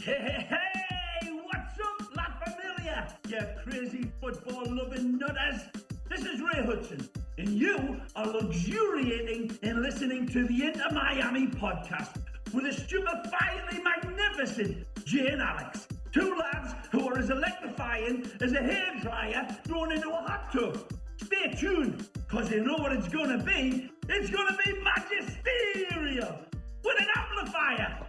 Hey, what's up, La Familia, you crazy football-loving nutters? This is Ray Hudson, and you are luxuriating in listening to the Inter Miami podcast with the stupefyingly magnificent Jay and Alex, two lads who are as electrifying as a hairdryer thrown into a hot tub. Stay tuned, because you know what it's going to be. It's going to be magisterial with an amplifier.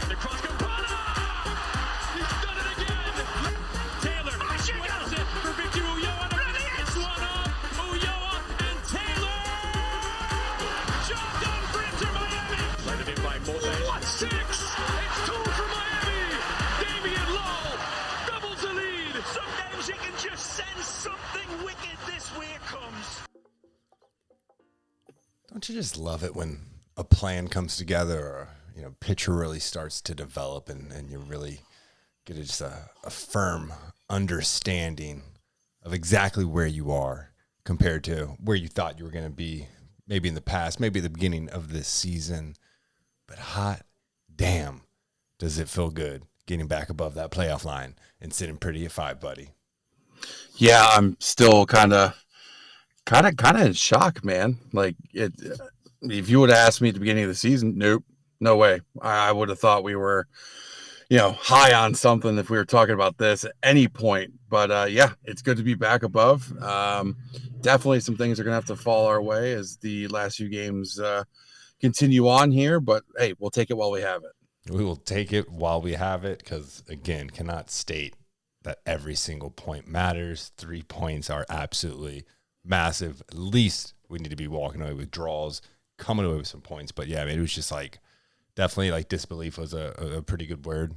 The cross goes He's done it again. Taylor wins it for Victor Ulloa. It's one up. Ulloa and Taylor. Job done for Inter Miami. Landed in by Moses. What 6? It's 2 for Miami. Damian Lowe doubles the lead. Sometimes you can just sense something wicked this way it comes. Don't you just love it when a plan comes together, or picture really starts to develop, and you really get just a firm understanding of exactly where you are compared to where you thought you were going to be, maybe in the past, maybe at the beginning of this season. But hot damn, does it feel good getting back above that playoff line and sitting pretty at 5, buddy. Yeah, I'm still kind of in shock, man. Like, if you would have asked me at the beginning of the season, nope. No way. I would have thought we were, high on something if we were talking about this at any point. But, yeah, it's good to be back above. Definitely some things are going to have to fall our way as the last few games continue on here. But, hey, we'll take it while we have it. We will take it while we have it because, again, cannot state that every single point matters. 3 points are absolutely massive. At least we need to be walking away with draws, coming away with some points. But, yeah, I mean, it was just like, definitely, like, disbelief was a pretty good word.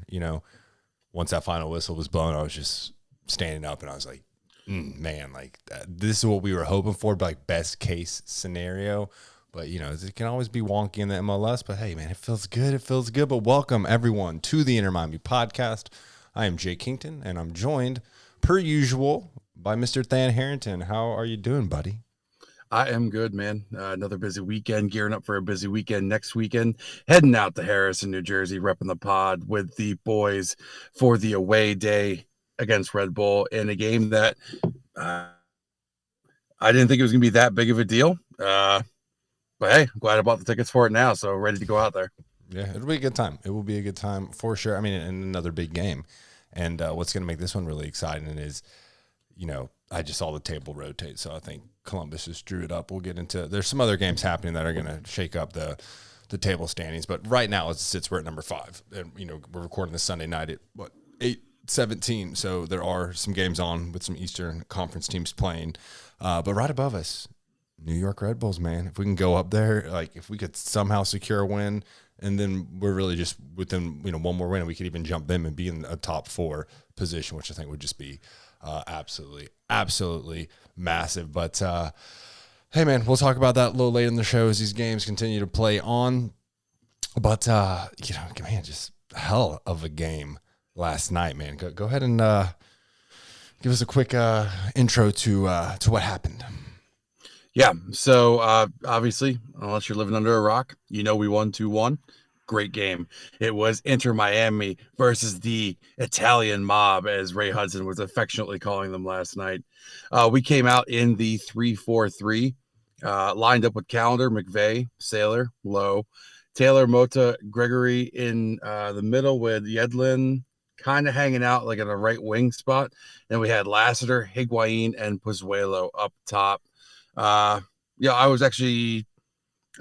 Once that final whistle was blown, I was just standing up and I was like, man, like, this is what we were hoping for, but like best case scenario. But, it can always be wonky in the MLS. But, hey, man, it feels good. It feels good. But welcome, everyone, to the Inter Miami podcast. I am Jay Kington, and I'm joined, per usual, by Mr. Than Harrington. How are you doing, buddy? I am good, man. Another busy weekend, gearing up for a busy weekend next weekend. Heading out to Harrison, New Jersey, repping the pod with the boys for the away day against Red Bull in a game that I didn't think it was going to be that big of a deal. But, hey, I'm glad I bought the tickets for it now, so ready to go out there. Yeah, it'll be a good time. It will be a good time for sure. I mean, and another big game. And what's going to make this one really exciting is, I just saw the table rotate, so I think Columbus just drew it up. We'll get into – there's some other games happening that are going to shake up the table standings. But right now, as it sits, we're at number 5. And, we're recording this Sunday night at, 8:17. So there are some games on with some Eastern Conference teams playing. But right above us, New York Red Bulls, man. If we can go up there, like if we could somehow secure a win, and then we're really just within, one more win, and we could even jump them and be in a top 4 position, which I think would just be absolutely massive. But hey, man, we'll talk about that a little later in the show as these games continue to play on. But man, just hell of a game last night, man. Go ahead and give us a quick intro to what happened. Yeah, so obviously, unless you're living under a rock, we won 2-1. Great game. It was Inter Miami versus the Italian mob, as Ray Hudson was affectionately calling them last night. We came out in the 3-4-3, lined up with Calendar, McVeigh, Sailor, Lowe, Taylor, Mota, Gregory in the middle with Yedlin kind of hanging out like at a right wing spot. Then we had Lassiter, Higuain, and Pozuelo up top. I was actually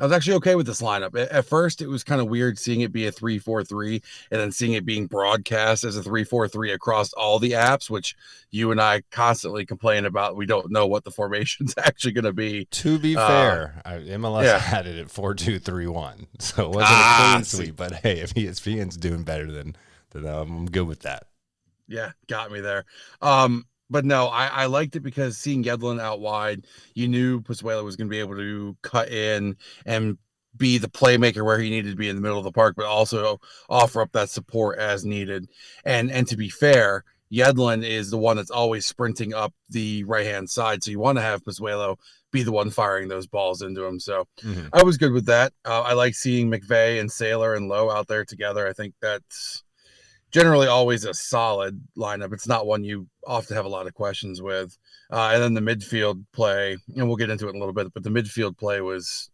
okay with this lineup. At first, it was kind of weird seeing it be a 3-4-3 and then seeing it being broadcast as a 3-4-3 across all the apps, which you and I constantly complain about. We don't know what the formation's actually going to be. To be fair, MLS had it at 4-2-3-1, so it wasn't a clean sweep. But hey, if ESPN's doing better, then I'm good with that. Yeah, got me there. But no, I liked it because seeing Yedlin out wide, you knew Pozuelo was going to be able to cut in and be the playmaker where he needed to be in the middle of the park, but also offer up that support as needed. And to be fair, Yedlin is the one that's always sprinting up the right-hand side. So you want to have Pozuelo be the one firing those balls into him. So I was good with that. I like seeing McVay and Saylor and Lowe out there together. I think that's generally always a solid lineup. It's not one you often have a lot of questions with. And then the midfield play, and we'll get into it in a little bit, but the midfield play was,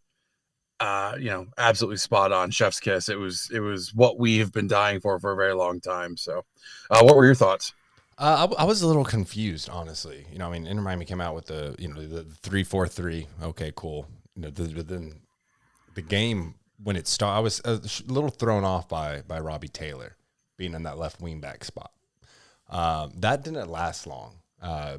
absolutely spot on. Chef's kiss. It was what we have been dying for a very long time. So what were your thoughts? I was a little confused, honestly. Inter Miami came out with the 3-4-3. Okay, cool. But then the game, when it started, I was a little thrown off by Robbie Taylor being in that left wing back spot. That didn't last long.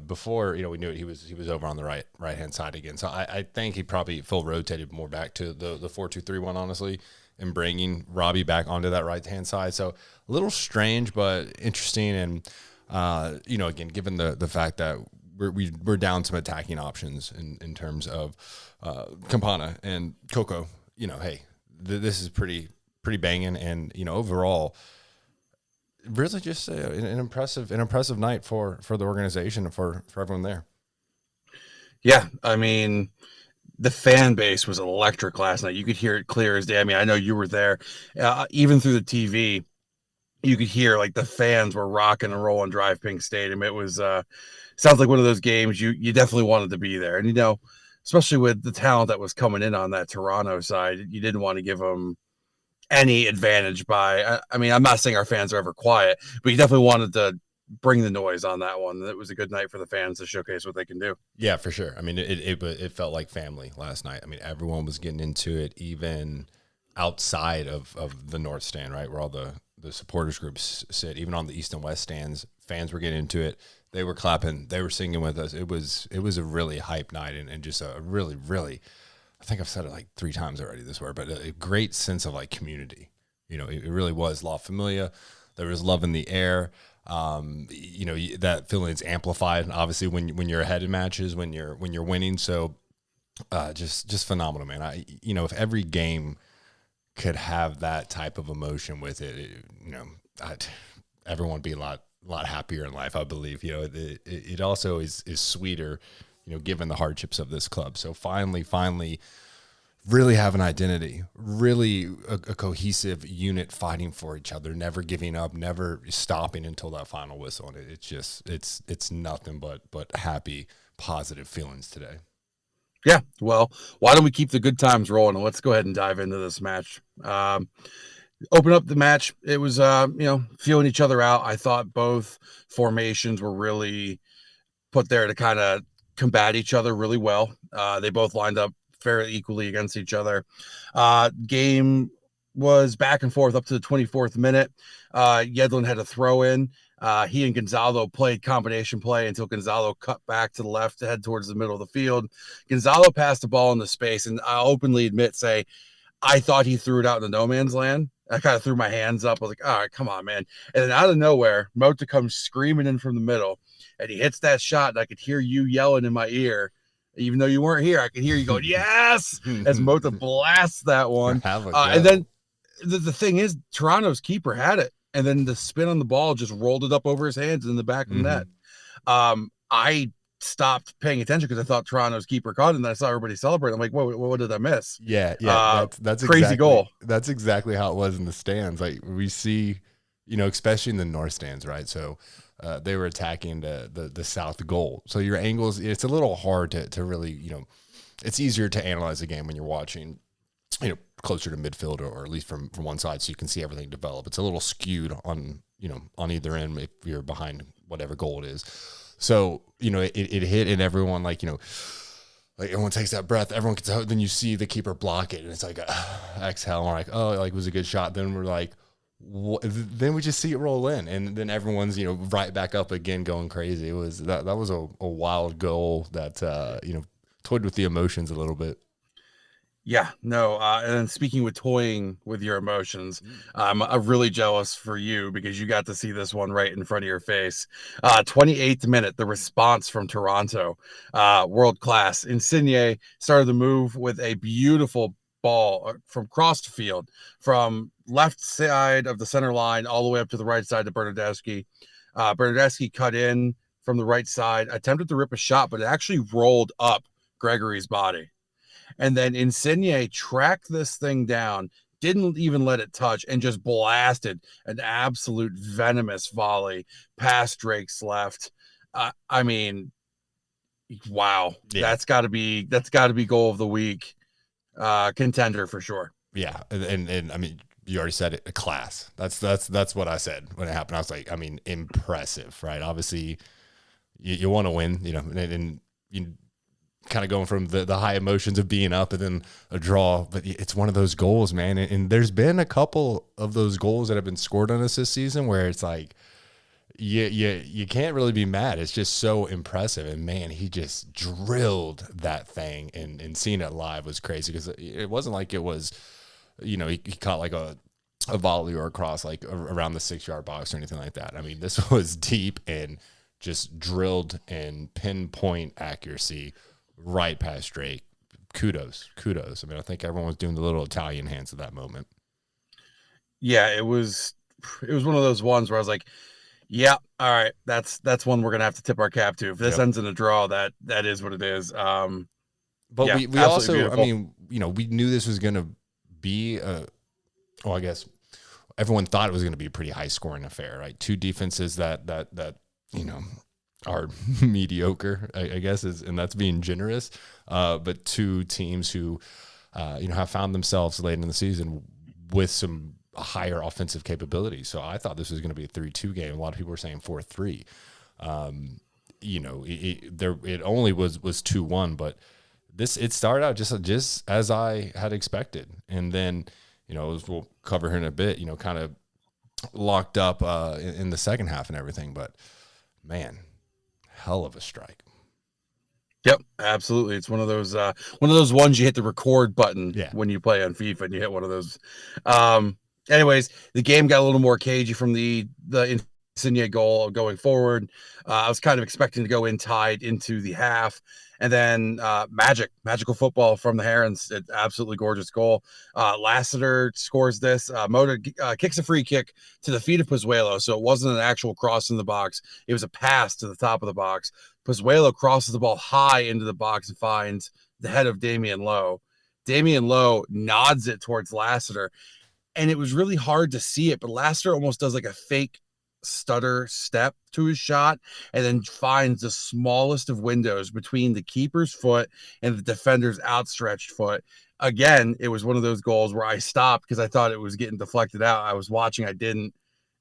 Before we knew it, he was over on the right hand side again. So I think he probably full rotated more back to the 4-2-3-1, honestly, and bringing Robbie back onto that right hand side. So a little strange, but interesting. And again, given the fact that we're down some attacking options in terms of Campana and Coco. Hey, this is pretty banging, and overall, really just an impressive night for the organization and for everyone there. Yeah, I mean, the fan base was electric last night. You could hear it clear as day. I mean, I know you were there. Even through the TV, you could hear like the fans were rocking and rolling Drive Pink Stadium. It was sounds like one of those games you definitely wanted to be there. And especially with the talent that was coming in on that Toronto side, you didn't want to give them any advantage by, I mean, I'm not saying our fans are ever quiet, but you definitely wanted to bring the noise on that one. It was a good night for the fans to showcase what they can do. Yeah, for sure. I mean, it felt like family last night. I mean, everyone was getting into it, even outside of the North Stand, right, where all the supporters groups sit. Even on the East and West stands, fans were getting into it. They were clapping. They were singing with us. It was a really hype night and just a really, really, I think I've said it like 3 times already this word, but a great sense of like community. It really was La Familia. There was love in the air. That feeling is amplified, obviously, when you're ahead in matches, when you're winning. So just phenomenal, man. If every game could have that type of emotion with it, everyone would be a lot happier in life, I believe. It also is sweeter, given the hardships of this club. So finally really have an identity, really a cohesive unit fighting for each other, never giving up, never stopping until that final whistle. And it's nothing but happy, positive feelings today. Yeah, well, why don't we keep the good times rolling, and let's go ahead and dive into this match. Open up the match. It was, feeling each other out. I thought both formations were really put there to kind of combat each other really well. They both lined up fairly equally against each other. Game was back and forth up to the 24th minute. Yedlin had a throw in. He and Gonzalo played combination play until Gonzalo cut back to the left to head towards the middle of the field. Gonzalo passed the ball into space, and I openly say I thought he threw it out in the no man's land. I kind of threw my hands up. I was like, all right, come on, man. And then out of nowhere, Mota comes screaming in from the middle, and he hits that shot, and I could hear you yelling in my ear. Even though you weren't here, I could hear you going, yes, as Mota blasts that one. And then the thing is, Toronto's keeper had it. And then the spin on the ball just rolled it up over his hands in the back of the net. I stopped paying attention because I thought Toronto's keeper caught it, and then I saw everybody celebrate. I'm like, what did I miss? Yeah. That's crazy goal. That's exactly how it was in the stands. Like we see, especially in the North stands, right? So they were attacking the south goal. So your angles, it's a little hard to really, it's easier to analyze a game when you're watching, closer to midfield or at least from one side, so you can see everything develop. It's a little skewed on either end if you're behind whatever goal it is. So, it hit, and everyone like everyone takes that breath, everyone gets out, then you see the keeper block it, and it's like exhale, and we're like, oh, like it was a good shot. Then we're like, then we just see it roll in, and then everyone's right back up again going crazy. It was that was a wild goal that toyed with the emotions a little bit. Yeah, no. And then speaking with toying with your emotions, I'm really jealous for you because you got to see this one right in front of your face. 28th minute, the response from Toronto, world class. Insigne started the move with a beautiful ball from cross field, from left side of the center line all the way up to the right side to Bernardeschi. Bernardeschi cut in from the right side, attempted to rip a shot, but it actually rolled up Gregory's body. And then Insigne tracked this thing down, didn't even let it touch, and just blasted an absolute venomous volley past Drake's left. I mean, wow, that's got to be goal of the week contender for sure. Yeah, and I mean, you already said it, a class. That's what I said when it happened. I was like, I mean, impressive, right? Obviously, you want to win, you know, and you kind of going from the high emotions of being up and then a draw, but it's one of those goals, man. And there's been a couple of those goals that have been scored on us this season where it's like, you can't really be mad. It's just so impressive. And man, he just drilled that thing, and seeing it live was crazy because it wasn't like it was, you know, he caught like a volley or a cross like around the 6-yard box or anything like that. I mean, this was deep and just drilled and pinpoint accuracy right past Drake. Kudos. I mean, I think everyone was doing the little Italian hands at that moment. Yeah, it was one of those ones where I was like, yeah, all right, that's one we're gonna have to tip our cap to. If this ends in a draw, that is what it is. But yeah, we also beautiful. I mean, you know, we knew this was gonna be well, I guess everyone thought it was gonna be a pretty high scoring affair, right? Two defenses that you know are mediocre, I guess, and that's being generous. But two teams who you know, have found themselves late in the season with some higher offensive capability. So I thought this was going to be a 3-2 game. A lot of people were saying 4-3. You know, it only was 2-1, but it started out just as I had expected. And then, you know, as we'll cover here in a bit, you know, kind of locked up in the second half and everything. But man, hell of a strike. Yep, absolutely. It's one of those ones you hit the record button when you play on FIFA and you hit one of those. Anyways, the game got a little more cagey from the Insigne goal going forward. I was kind of expecting to go in tied into the half. And then magical football from the Herons. It's absolutely gorgeous goal. Lassiter scores this. Mota kicks a free kick to the feet of Pozuelo. So it wasn't an actual cross in the box. It was a pass to the top of the box. Pozuelo crosses the ball high into the box and finds the head of Damian Lowe. Damian Lowe nods it towards Lassiter. And it was really hard to see it, but Lassiter almost does like a fake stutter step to his shot and then finds the smallest of windows between the keeper's foot and the defender's outstretched foot. Again, it was one of those goals where I stopped because I thought it was getting deflected out. I was watching, I didn't.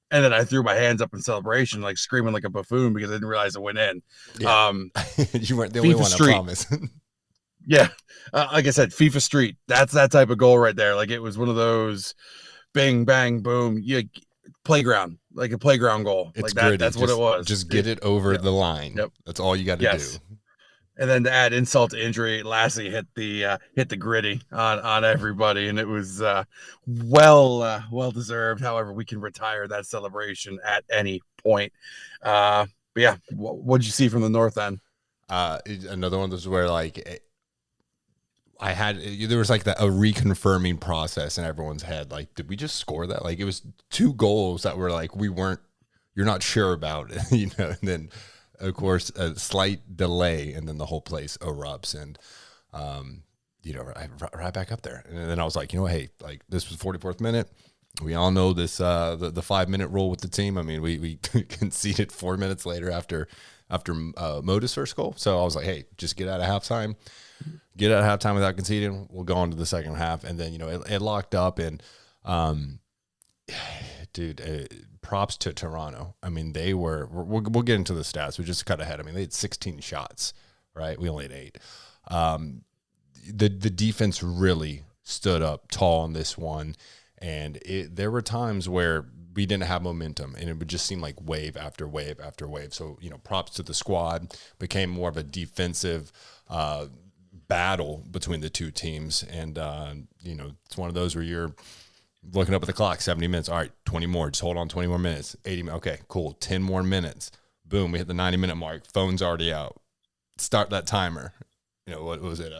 And then I threw my hands up in celebration, like screaming like a buffoon because I didn't realize it went in. Yeah. You weren't the only one, I promise. Yeah. Like I said, FIFA Street, that's that type of goal right there. Like it was one of those bang, bang, boom. Playground, like a playground goal. It's like that. gritty. That's what it was. Just get it over the line. Yep. That's all you got to do. And then to add insult to injury, Lassie hit the gritty on everybody, and it was well deserved. However, we can retire that celebration at any point. But yeah, what did you see from the north end? Another one of those where like there was like a reconfirming process in everyone's head. Like, did we just score that? Like, it was 2 goals that were like, you're not sure about it, you know, and then of course a slight delay and then the whole place erupts and, you know, right back up there. And then I was like, you know, hey, like this was 44th minute. We all know this, the 5-minute rule with the team. I mean, we conceded 4 minutes later after Mota's first goal. So I was like, hey, just get out of halftime. Get out of halftime without conceding. We'll go on to the second half. And then, you know, it locked up. And, props to Toronto. I mean, we'll get into the stats. We just cut ahead. I mean, they had 16 shots, right? We only had 8. The defense really stood up tall on this one. And there were times where we didn't have momentum, and it would just seem like wave after wave after wave. So, you know, props to the squad. Became more of a defensive battle between the two teams. And, you know, it's one of those where you're looking up at the clock, 70 minutes. All right, 20 more. Just hold on 20 more minutes. 80. Okay, cool. 10 more minutes. Boom, we hit the 90-minute mark. Phone's already out. Start that timer. You know, what was it?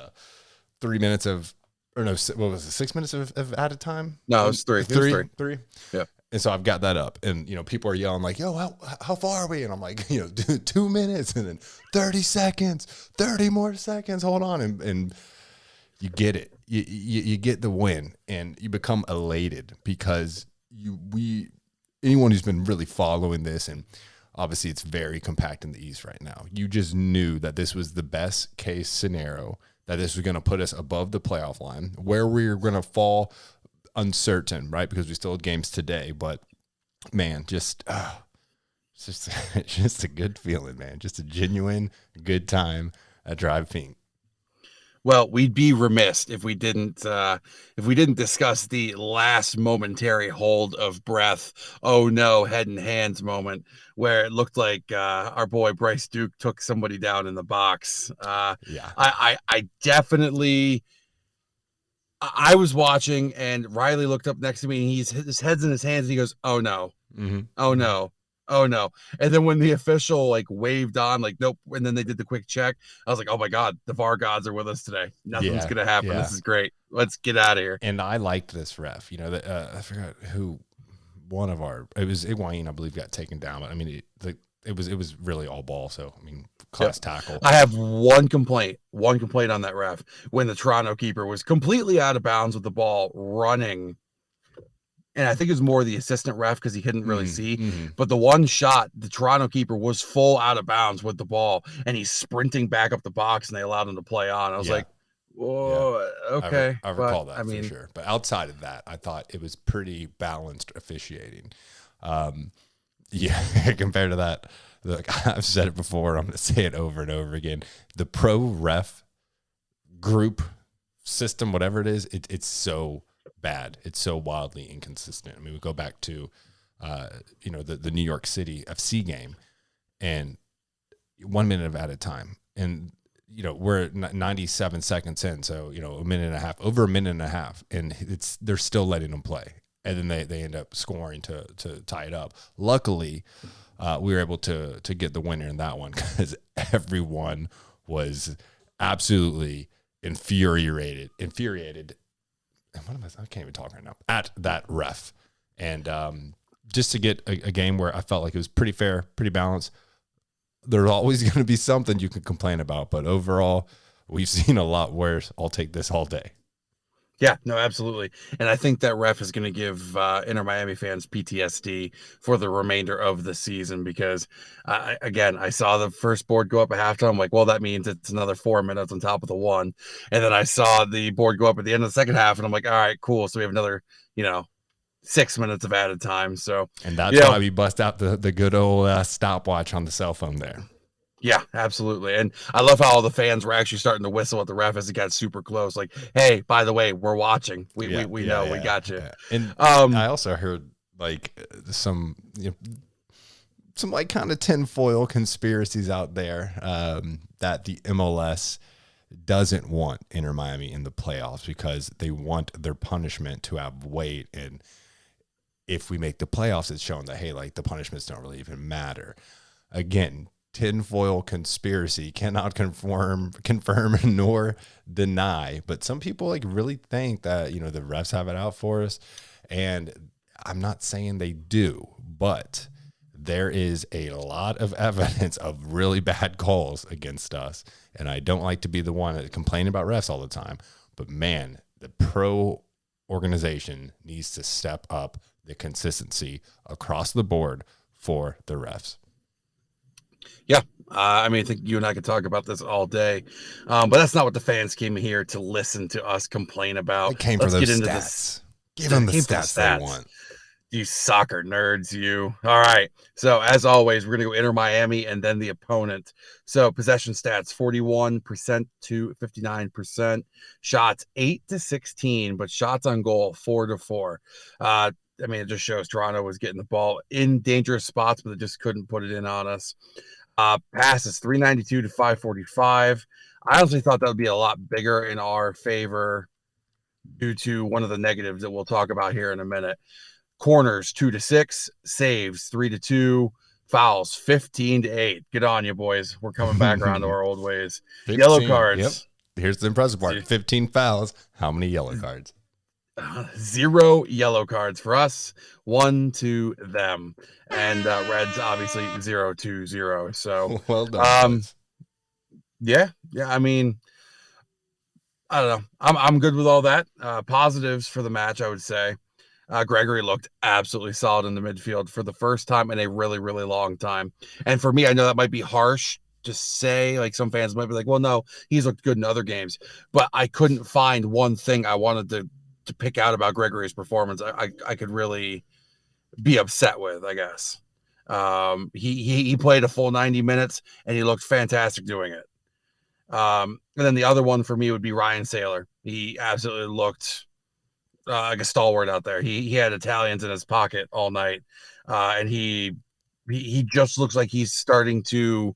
3 minutes of – or no, what was it, 6 minutes of added time? No, it was 3. Three. Yeah. And so I've got that up, and people are yelling like, "Yo, how far are we?" And I'm like, 2 minutes, and then 30 seconds, 30 more seconds. Hold on, and you get it. You get the win, and you become elated because anyone who's been really following this, and obviously it's very compact in the East right now. You just knew that this was the best case scenario, that this was going to put us above the playoff line. Where we were going to fall, uncertain, right? Because we still had games today, but man, just a good feeling, man. Just a genuine good time at Drive Pink. Well, we'd be remiss if we didn't discuss the last momentary hold of breath, oh no, head and hands moment, where it looked like our boy Bryce Duke took somebody down in the box. Yeah, I definitely. I was watching, and Riley looked up next to me, and his head's in his hands, and he goes, "Oh no, oh no, oh no!" And then when the official waved on, nope, and then they did the quick check, I was like, "Oh my god, the VAR gods are with us today. Nothing's gonna happen. This is great. Let's get out of here." And I liked this ref. I forgot who one of it was Higuain, I believe, got taken down, but I mean, it was really all ball. So I mean, class tackle. I have one complaint on that ref, when the Toronto keeper was completely out of bounds with the ball running. And I think it was more the assistant ref because he couldn't really see. But the one shot, the Toronto keeper was full out of bounds with the ball, and he's sprinting back up the box, and they allowed him to play on. I was like, whoa, okay. I recall that for sure. But outside of that, I thought it was pretty balanced officiating. Compared to that, look, I've said it before, I'm going to say it over and over again. The pro ref group system, whatever it is, it's so bad. It's so wildly inconsistent. I mean, we go back to, the New York City FC game, and 1 minute at a time. And, we're 97 seconds in. So, a minute and a half, over a minute and a half, and they're still letting them play. And then they end up scoring to tie it up. Luckily, we were able to get the winner in that one, because everyone was absolutely infuriated. I can't even talk right now, at that ref. And just to get a game where I felt like it was pretty fair, pretty balanced. There's always going to be something you can complain about, but overall, we've seen a lot worse. I'll take this all day. Yeah, no, absolutely. And I think that ref is going to give Inter Miami fans PTSD for the remainder of the season, because, I saw the first board go up at halftime. I'm like, well, that means it's another 4 minutes on top of the one. And then I saw the board go up at the end of the second half, and I'm like, all right, cool. So we have another, 6 minutes of added time. So, and that's why we bust out the good old stopwatch on the cell phone there. Yeah, absolutely. And I love how all the fans were actually starting to whistle at the ref as it got super close. Like, hey, by the way, we're watching. We know we got you. Yeah. And I also heard some kind of tinfoil conspiracies out there that the MLS doesn't want Inter Miami in the playoffs because they want their punishment to have weight. And if we make the playoffs, it's shown that, hey, the punishments don't really even matter. Again, tinfoil conspiracy, cannot confirm nor deny, but some people really think that the refs have it out for us, and I'm not saying they do, but there is a lot of evidence of really bad calls against us, and I don't like to be the one that complain about refs all the time, but man, the pro organization needs to step up the consistency across the board for the refs. Yeah, I think you and I could talk about this all day, but that's not what the fans came here to listen to us complain about. They came for those stats. Give them the stats they want. You soccer nerds, you. All right. So as always, we're going to go Inter Miami and then the opponent. So possession stats, 41% to 59%. Shots, 8-16, but shots on goal, 4-4. It just shows Toronto was getting the ball in dangerous spots, but they just couldn't put it in on us. Passes, 392 to 545. I honestly thought that would be a lot bigger in our favor due to one of the negatives that we'll talk about here in a minute. Corners, 2-6. Saves, 3-2. Fouls, 15-8. Get on you, boys. We're coming back around to our old ways. 15, yellow cards. Yep. Here's the impressive part. 15 fouls. How many yellow cards? 0 yellow cards for us, 1 to them, and Reds obviously 0-0. So Well done, boys. yeah. I mean, I don't know. I'm good with all that. Positives for the match, I would say. Gregory looked absolutely solid in the midfield for the first time in a really, really long time. And for me, I know that might be harsh to say. Like some fans might be like, well, no, he's looked good in other games. But I couldn't find one thing I wanted to pick out about Gregory's performance. I could really be upset with, I guess. He played a full 90 minutes and he looked fantastic doing it. And then the other one for me would be Ryan Saylor. He absolutely looked like a stalwart out there. He had Italians in his pocket all night, and he just looks like he's starting to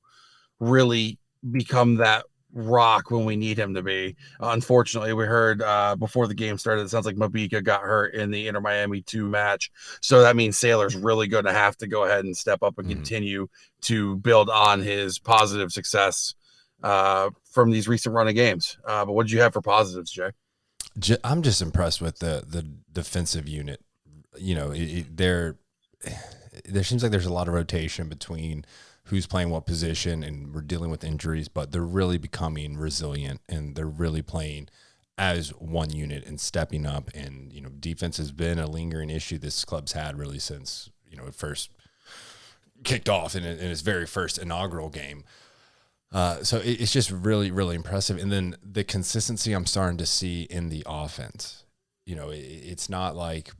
really become that rock when we need him to be. Unfortunately, we heard before the game started, it sounds like Mabika got hurt in the Inter Miami 2 match. So that means Saylor's really going to have to go ahead and step up and continue to build on his positive success from these recent run of games. But what did you have for positives, Jay? I'm just impressed with the defensive unit. You know, there seems like there's a lot of rotation between who's playing what position, and we're dealing with injuries, but they're really becoming resilient and they're really playing as one unit and stepping up. And, you know, defense has been a lingering issue this club's had really since, you know, it first kicked off in its very first inaugural game. So it's just really, really impressive. And then the consistency I'm starting to see in the offense, you know, it's not like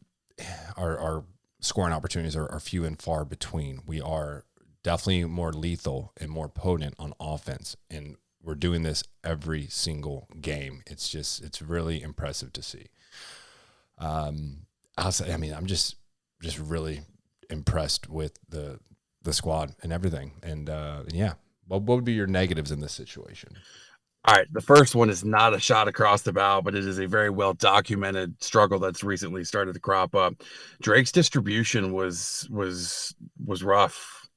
our scoring opportunities are few and far between. We are definitely more lethal and more potent on offense. And we're doing this every single game. It's really impressive to see. I'll say, I mean, I'm just really impressed with the squad and everything. And yeah. What would be your negatives in this situation? All right. The first one is not a shot across the bow, but it is a very well documented struggle that's recently started to crop up. Drake's distribution was rough.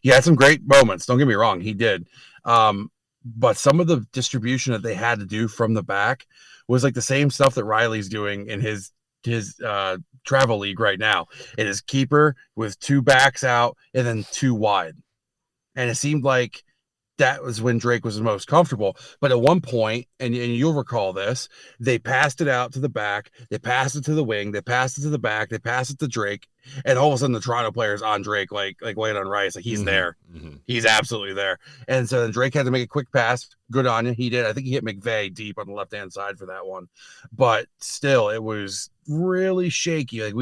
He had some great moments. Don't get me wrong. He did. But some of the distribution that they had to do from the back was like the same stuff that Riley's doing in his travel league right now. It is keeper with 2 backs out and then 2 wide. And it seemed like that was when Drake was the most comfortable. But at one point, and you'll recall this, they passed it out to the back, they passed it to the wing, they passed it to the back, they passed it to Drake, and all of a sudden the Toronto player's on Drake like laying on rice, like he's there. He's absolutely there. And so then Drake had to make a quick pass. Good on you. He did. I think he hit McVay deep on the left-hand side for that one. But still, it was really shaky. Like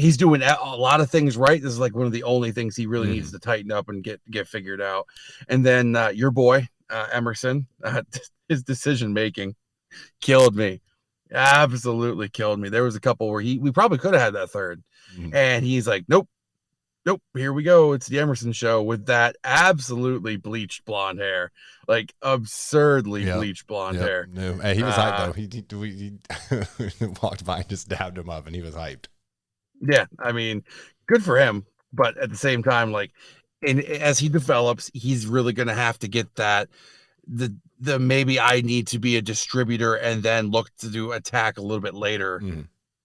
he's doing a lot of things right. This is like one of the only things he really needs to tighten up and get figured out. And then your boy, Emerson, his decision-making killed me. Absolutely killed me. There was a couple where we probably could have had that third. And he's like, nope, here we go. It's the Emerson show with that absolutely bleached blonde hair, like absurdly bleached blonde hair. No, hey, he was hyped though. He walked by and just dabbed him up and he was hyped. Yeah, I mean, good for him. But at the same time, like, as he develops, he's really going to have to get that the maybe I need to be a distributor and then look to do attack a little bit later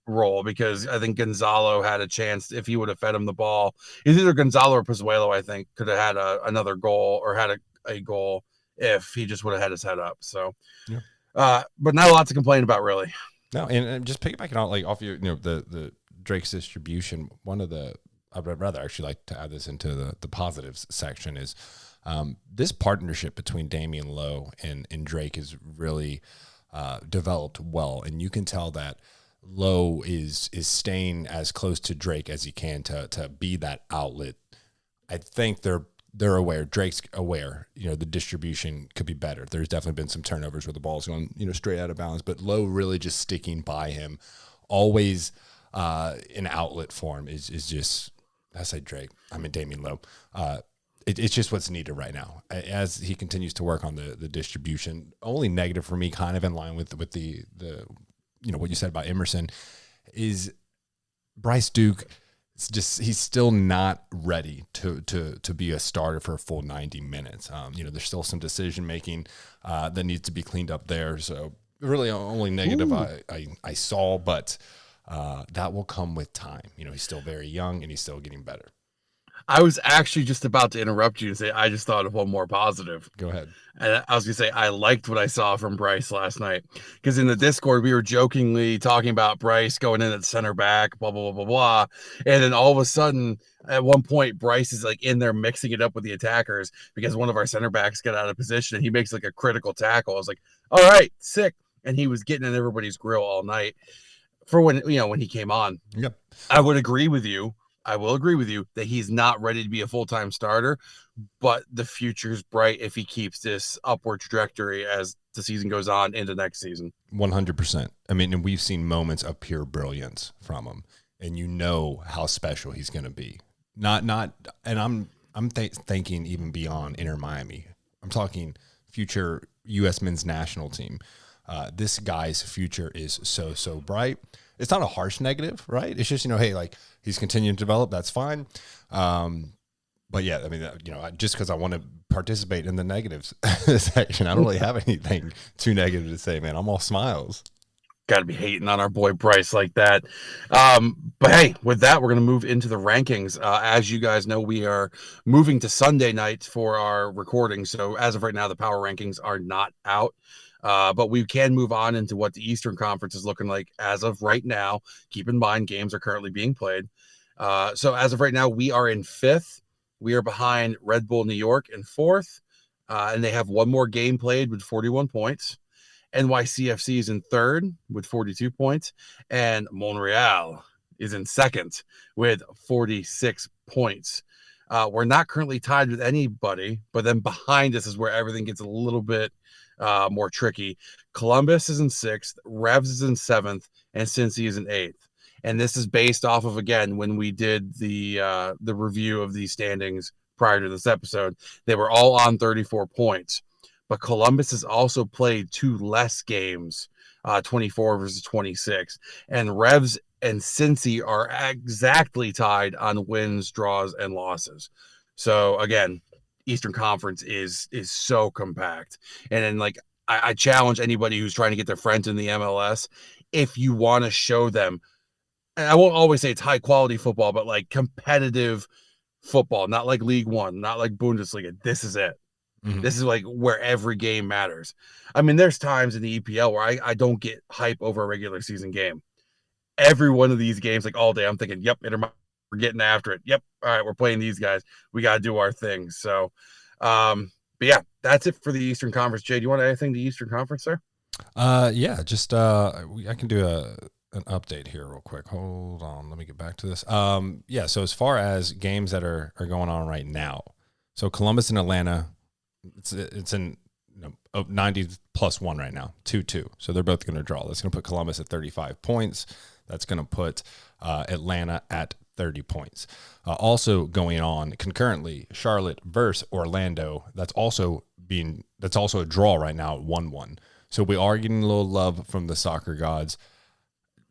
role, because I think Gonzalo had a chance if he would have fed him the ball. Either Gonzalo or Pozuelo, I think, could have had another goal or had a goal if he just would have had his head up. So, but not a lot to complain about, really. No, and just piggybacking on like off your, you know, the Drake's distribution, I'd rather actually like to add this into the positives section is this partnership between Damian Lowe and Drake is really developed well. And you can tell that Lowe is staying as close to Drake as he can to be that outlet. I think they're aware, Drake's aware, you know, the distribution could be better. There's definitely been some turnovers where the ball's going, you know, straight out of bounds, but Lowe really just sticking by him, always in outlet form is just, I say Drake, I mean Damian Lowe. It's just what's needed right now as he continues to work on the distribution. Only negative for me, kind of in line with the you know what you said about Emerson, is Bryce Duke. It's just he's still not ready to be a starter for a full 90 minutes. You know, there's still some decision making that needs to be cleaned up there. So really only negative I saw, but that will come with time. You know, he's still very young and he's still getting better. I was actually just about to interrupt you and say I just thought of one more positive. Go ahead. And I was going to say, I liked what I saw from Bryce last night, because in the Discord, we were jokingly talking about Bryce going in at center back, blah, blah, blah, blah, blah. And then all of a sudden, at one point, Bryce is like in there mixing it up with the attackers because one of our center backs got out of position and he makes like a critical tackle. I was like, all right, sick. And he was getting in everybody's grill all night for when he came on. Yep. I would agree with you. I will agree with you that he's not ready to be a full-time starter, but the future's bright if he keeps this upward trajectory as the season goes on into next season. 100%. I mean, and we've seen moments of pure brilliance from him, and you know how special he's going to be. And I'm thinking even beyond Inter Miami. I'm talking future U.S. men's national team. This guy's future is so bright. It's not a harsh negative, right? It's just, hey, like he's continuing to develop. That's fine. But yeah, I mean, just because I want to participate in the negatives section, I don't really have anything too negative to say, man. I'm all smiles. Got to be hating on our boy Bryce like that. But hey, with that, we're going to move into the rankings. As you guys know, we are moving to Sunday nights for our recording. So as of right now, the power rankings are not out. But we can move on into what the Eastern Conference is looking like as of right now. Keep in mind, games are currently being played. So as of right now, we are in 5th. We are behind Red Bull New York in 4th. And they have one more game played with 41 points. NYCFC is in 3rd with 42 points. And Montreal is in 2nd with 46 points. We're not currently tied with anybody, but then behind us is where everything gets a little bit more tricky. Columbus is in 6th, Revs is in 7th, and Cincy is in 8th. And this is based off of, again, when we did the review of these standings prior to this episode, they were all on 34 points. But Columbus has also played 2 less games, 24 versus 26. And Revs and Cincy are exactly tied on wins, draws, and losses. So, again, Eastern Conference is so compact. And then, like, I challenge anybody who's trying to get their friends in the MLS, if you want to show them, and I won't always say it's high quality football, but like competitive football, not like League One, not like Bundesliga. This is it. Mm-hmm. This is like where every game matters. I mean, there's times in the EPL where I don't get hype over a regular season game. Every one of these games, like all day, I'm thinking, yep, we're getting after it. Yep. All right, we're playing these guys. We got to do our thing. So, but yeah, that's it for the Eastern Conference. Jay, do you want to add anything to the Eastern Conference, sir? Yeah, just I can do an update here real quick. Hold on, let me get back to this. Yeah, so as far as games that are going on right now, so Columbus and Atlanta, it's in 90+1 right now, 2-2. So they're both going to draw. That's going to put Columbus at 35 points. That's going to put Atlanta at 30 points. Also going on concurrently, Charlotte versus Orlando. That's also a draw right now at 1-1. So we are getting a little love from the soccer gods.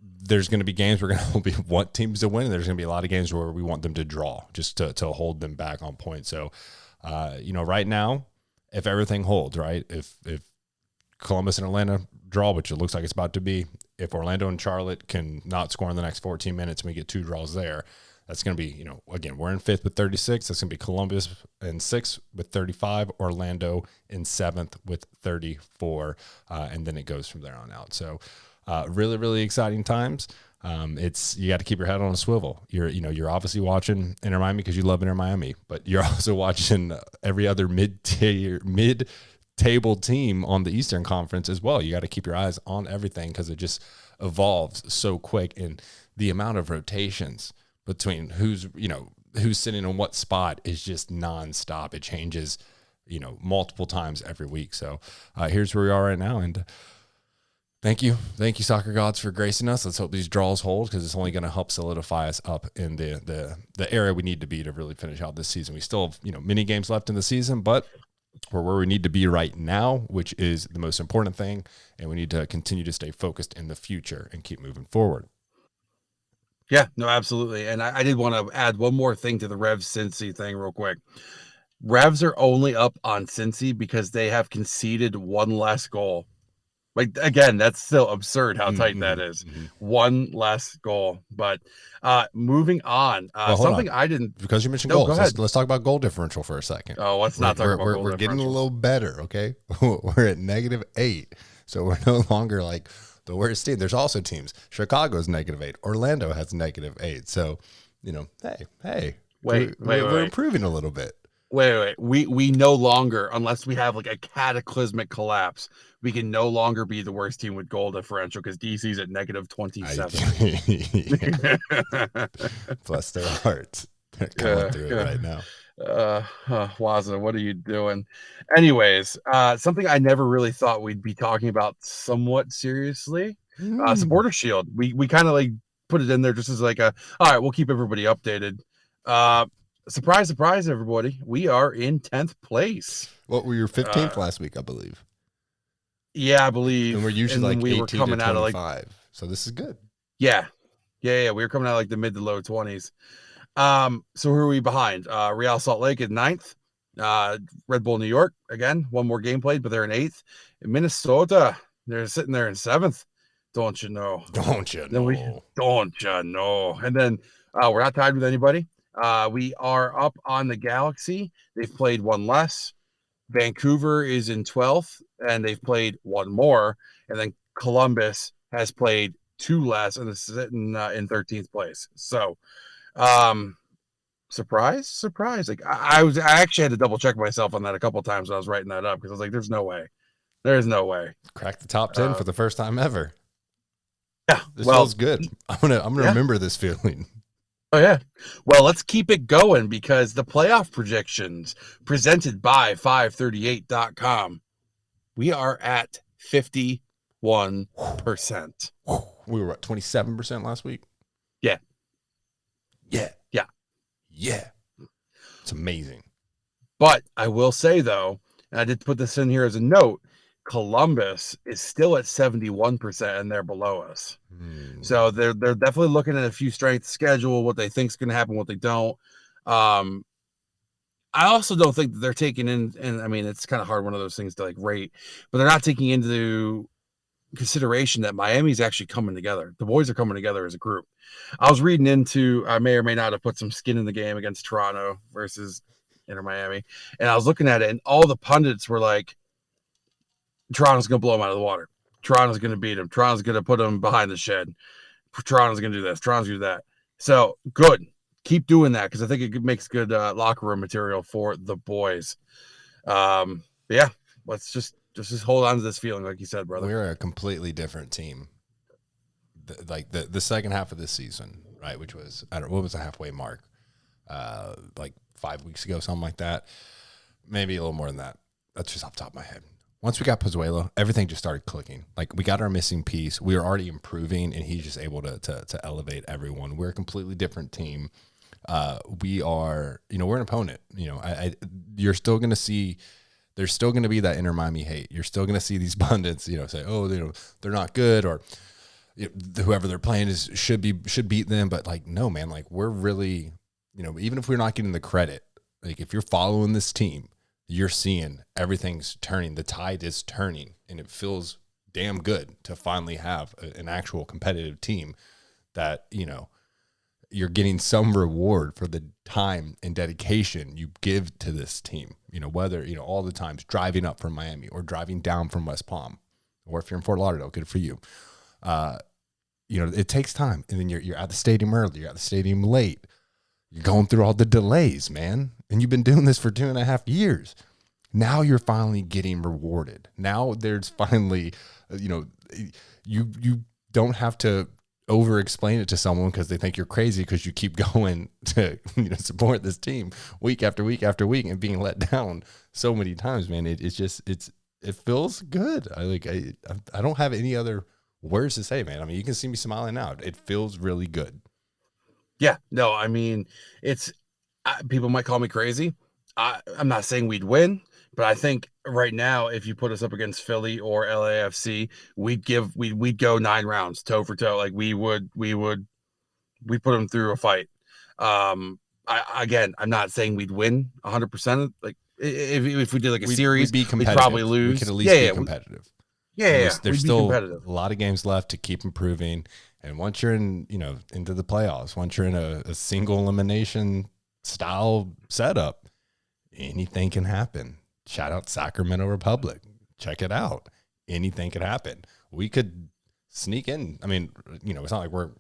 There's going to be games we're going to want teams to win, and there's going to be a lot of games where we want them to draw, just to hold them back on points. So, right now, if everything holds, right, if Columbus and Atlanta draw, which it looks like it's about to be, if Orlando and Charlotte can not score in the next 14 minutes and we get 2 draws there, that's going to be, again, we're in 5th with 36. That's going to be Columbus in 6th with 35, Orlando in 7th with 34, and then it goes from there on out. So, really, really exciting times. You got to keep your head on a swivel. You're obviously watching Inter Miami because you love Inter Miami, but you're also watching every other mid-table team on the Eastern Conference as well. You got to keep your eyes on everything because it just evolves so quick, and the amount of rotations between who's sitting in what spot is just nonstop. It changes, multiple times every week. So here's where we are right now, and Thank you, soccer gods, for gracing us. Let's hope these draws hold because it's only going to help solidify us up in the area we need to be to really finish out this season. We still have many games left in the season, but we're where we need to be right now, which is the most important thing, and we need to continue to stay focused in the future and keep moving forward. Yeah, no, absolutely. And I did want to add one more thing to the Revs Cincy thing real quick. Revs are only up on Cincy because they have conceded 1 less goal Like, again, that's still absurd how tight that is. Mhm. One less goal. But moving on, Well, hold something on. I didn't. Because you mentioned No, goals. go ahead. Let's talk about goal differential for a second. Oh, let's not talk about goal We're getting a differentials. little better, okay? We're at -8, so we're no longer like the worst team. There's also teams. Chicago's -8. Orlando has -8. So, hey, Wait. we're improving a little bit. Wait. We no longer, unless we have like a cataclysmic collapse, we can no longer be the worst team with goal differential because DC's at -27. Bless their hearts. They're going through it right now. Waza, what are you doing? Anyways, something I never really thought we'd be talking about somewhat seriously. Supporter Shield. We kind of like put it in there just as like all right, we'll keep everybody updated. Surprise, everybody. We are in 10th place. What were your 15th last week, I believe? Yeah, I believe. And we're usually like we 18 were coming to 25. out of like, so this is good. Yeah. We were coming out of like the mid to low 20s. So who are we behind? Real Salt Lake at 9th. Red Bull New York, again, one more game played, but they're in 8th. In Minnesota, they're sitting there in 7th. Don't you know? Don't you know? Don't you know? And then we're not tied with anybody. We are up on the Galaxy. They've played one less. Vancouver is in 12th, and they've played one more. And then Columbus has played two less, and is sitting in 13th place. So, surprise. Like I actually had to double check myself on that a couple of times when I was writing that up because I was like, "There's no way. There's no way." Crack the top 10 for the first time ever. Yeah, this feels good. I'm gonna remember this feeling. Oh, yeah. Well, let's keep it going because the playoff projections presented by 538.com, we are at 51%. We were at 27% last week. Yeah. It's amazing. But I will say, though, and I did put this in here as a note, Columbus is still at 71% and they're below us. So they're definitely looking at a few strength schedule, what they think is going to happen, what they don't. I also don't think that they're taking in, and I mean, it's kind of hard, one of those things to like rate, but they're not taking into consideration that Miami's actually coming together. The boys are coming together as a group. I was reading into, I may or may not have put some skin in the game against Toronto versus Inter Miami, and I was looking at it, and all the pundits were like, Toronto's going to blow them out of the water. Toronto's going to beat them. Toronto's going to put them behind the shed. Toronto's going to do this. Toronto's going to do that. So, good. Keep doing that because I think it makes good locker room material for the boys. But yeah, let's just hold on to this feeling, like you said, brother. We're a completely different team. The second half of this season, right, which was, I don't know, what was the halfway mark? Like 5 weeks ago, something like that. Maybe a little more than that. That's just off the top of my head. Once we got Pozuelo, everything just started clicking. Like, we got our missing piece. We were already improving, and he's just able to elevate everyone. We're a completely different team. We are, we're an opponent. You're still going to see, there's still going to be that Inter Miami hate. You're still going to see these pundits, say, oh, they're not good, or whoever they're playing should beat them. But like, no, man, like, we're really, even if we're not getting the credit, like, if you're following this team, you're seeing everything's turning. The tide is turning, and it feels damn good to finally have an actual competitive team that, you're getting some reward for the time and dedication you give to this team, whether, all the times driving up from Miami or driving down from West Palm, or if you're in Fort Lauderdale, good for you. It takes time. And then you're at the stadium early, you're at the stadium late. You're going through all the delays, man. And you've been doing this for 2.5 years. Now you're finally getting rewarded. Now there's finally, you don't have to over explain it to someone because they think you're crazy because you keep going to, support this team week after week after week and being let down so many times, man. It feels good. I don't have any other words to say, man. I mean, you can see me smiling now. It feels really good. Yeah, no, I mean, people might call me crazy. I'm not saying we'd win, but I think right now, if you put us up against Philly or LAFC, we'd go 9 rounds toe for toe. Like we'd put them through a fight. I'm not saying we'd win 100%. Like if we did like a series, we'd be competitive. We'd probably lose. We could at least be competitive. Yeah, There's we'd be still competitive. a lot of games left to keep improving. And once you're in, into the playoffs, once you're in a single elimination style setup, anything can happen. Shout out Sacramento Republic. Check it out. Anything could happen. We could sneak in. I mean, it's not like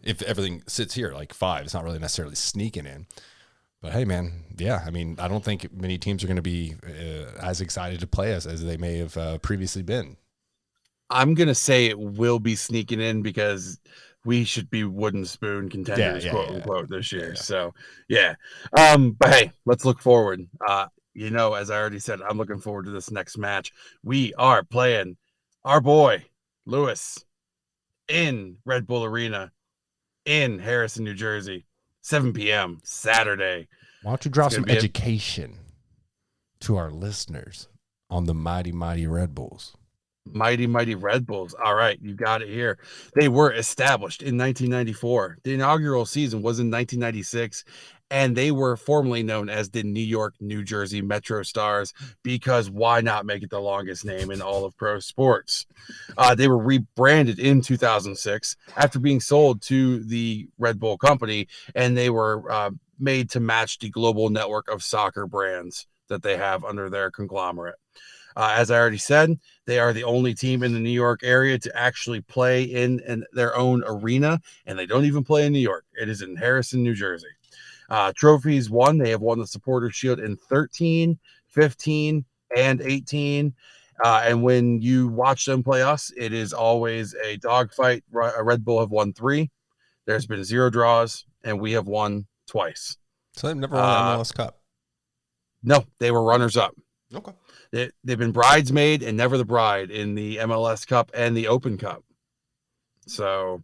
if everything sits here like 5, it's not really necessarily sneaking in. But hey, man, yeah, I mean, I don't think many teams are going to be as excited to play us as they may have previously been. I'm going to say it will be sneaking in because we should be wooden spoon contenders, quote unquote, this year. Yeah. So, yeah. But hey, let's look forward. As I already said, I'm looking forward to this next match. We are playing our boy, Lewis, in Red Bull Arena in Harrison, New Jersey, 7 p.m. Saturday. Why don't you drop some education to our listeners on the mighty, mighty Red Bulls? Mighty, mighty Red Bulls. All right, you got it here. They were established in 1994. The inaugural season was in 1996, and they were formerly known as the New York, New Jersey Metro Stars, because why not make it the longest name in all of pro sports? They were rebranded in 2006 after being sold to the Red Bull company, and they were made to match the global network of soccer brands that they have under their conglomerate. As I already said, they are the only team in the New York area to actually play in their own arena, and they don't even play in New York. It is in Harrison, New Jersey. Trophies won. They have won the Supporters Shield in 13, 15, and 18. And when you watch them play us, it is always a dogfight. Red Bull have won 3. There's been 0 draws, and we have won twice. So they've never won the MLS Cup? No, they were runners-up. Okay. They've been bridesmaid and never the bride in the MLS Cup and the Open Cup. So,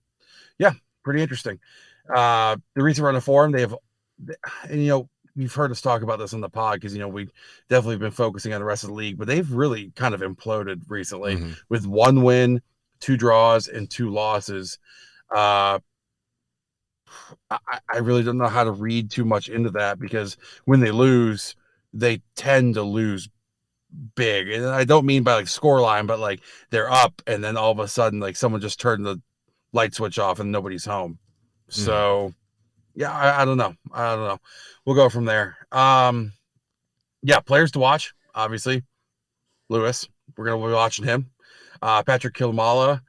yeah, pretty interesting. The reason we're on the forum, they have, and you've heard us talk about this on the pod because we've definitely been focusing on the rest of the league, but they've really kind of imploded recently with 1 win, 2 draws, and 2 losses. I really don't know how to read too much into that because when they lose, they tend to lose big. And I don't mean by like score line, but like they're up and then all of a sudden like someone just turned the light switch off and nobody's home. So yeah, I don't know. We'll go from there. Yeah, players to watch, obviously. Lewis, we're gonna be watching him. Patrick Kilmala.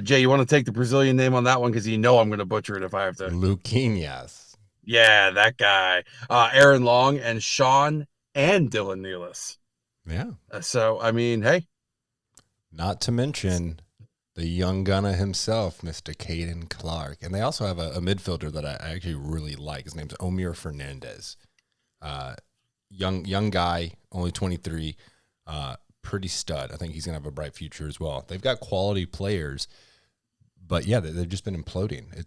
Jay, you want to take the Brazilian name on that one because I'm gonna butcher it if I have to. Luquinhas. Yeah, that guy. Aaron Long and Sean and Dylan Nealis. Yeah. So, I mean, hey. Not to mention the young gunner himself, Mr. Caden Clark. And they also have a midfielder that I actually really like. His name's Omir Fernandez. Young guy, only 23, pretty stud. I think he's going to have a bright future as well. They've got quality players, but yeah, they've just been imploding. I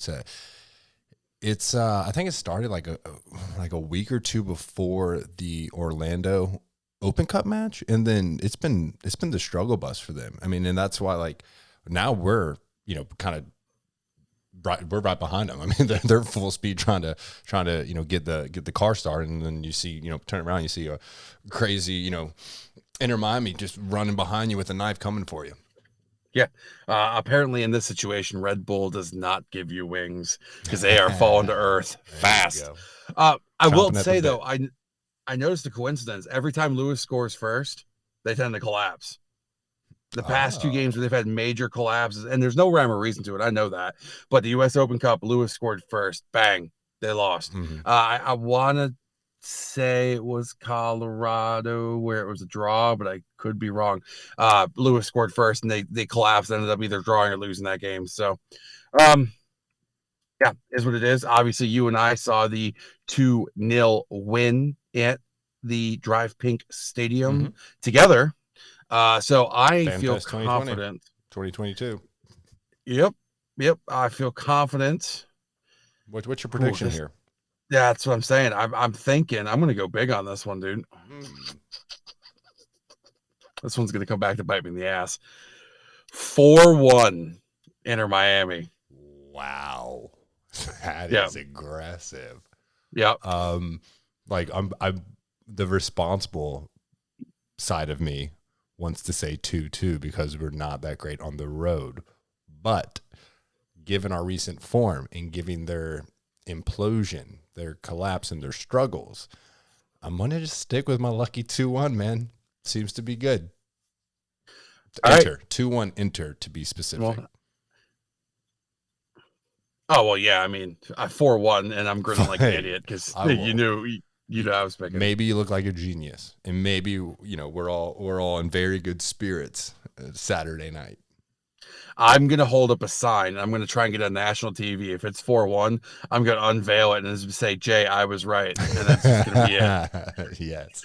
think it started like a week or 2 before the Orlando Open Cup match, and then it's been the struggle bus for them. I mean, and that's why like now we're kind of we're right behind them. I mean, they're full speed trying to get the car started, and then you see turn around, you see a crazy Inter Miami just running behind you with a knife coming for you. Yeah. Apparently in this situation, Red Bull does not give you wings because they are falling to earth fast. I will say though, I noticed a coincidence. Every time Lewis scores first, they tend to collapse. The past 2 games where they've had major collapses, and there's no rhyme or reason to it. I know that. But the U.S. Open Cup, Lewis scored first. Bang. They lost. I want to say it was Colorado where it was a draw, but I could be wrong. Lewis scored first, and they collapsed, ended up either drawing or losing that game. So, yeah, is what it is. Obviously, you and I saw the 2-0 win at the Drive Pink Stadium together. So I feel confident. 2022. Yep. I feel confident. What's your prediction here? Yeah, that's what I'm saying. I'm thinking I'm going to go big on this one, dude. This one's going to come back to bite me in the ass. 4-1 Inter Miami. Wow. That is aggressive. Yeah. Like I'm the responsible side of me wants to say 2-2 because we're not that great on the road. But given our recent form and given their implosion, their collapse, and their struggles, I'm going to just stick with my lucky 2-1, man. Seems to be good. Enter. Right. 2-1 enter, to be specific. Well, yeah, I mean, 4-1, and I'm grinning like an idiot because you knew I was picking. Maybe you look like a genius, and maybe we're all in very good spirits Saturday night. I'm gonna hold up a sign. I'm gonna try and get on national TV. If it's 4-1, I'm gonna unveil it and say, "Jay, I was right," and that's just gonna be it.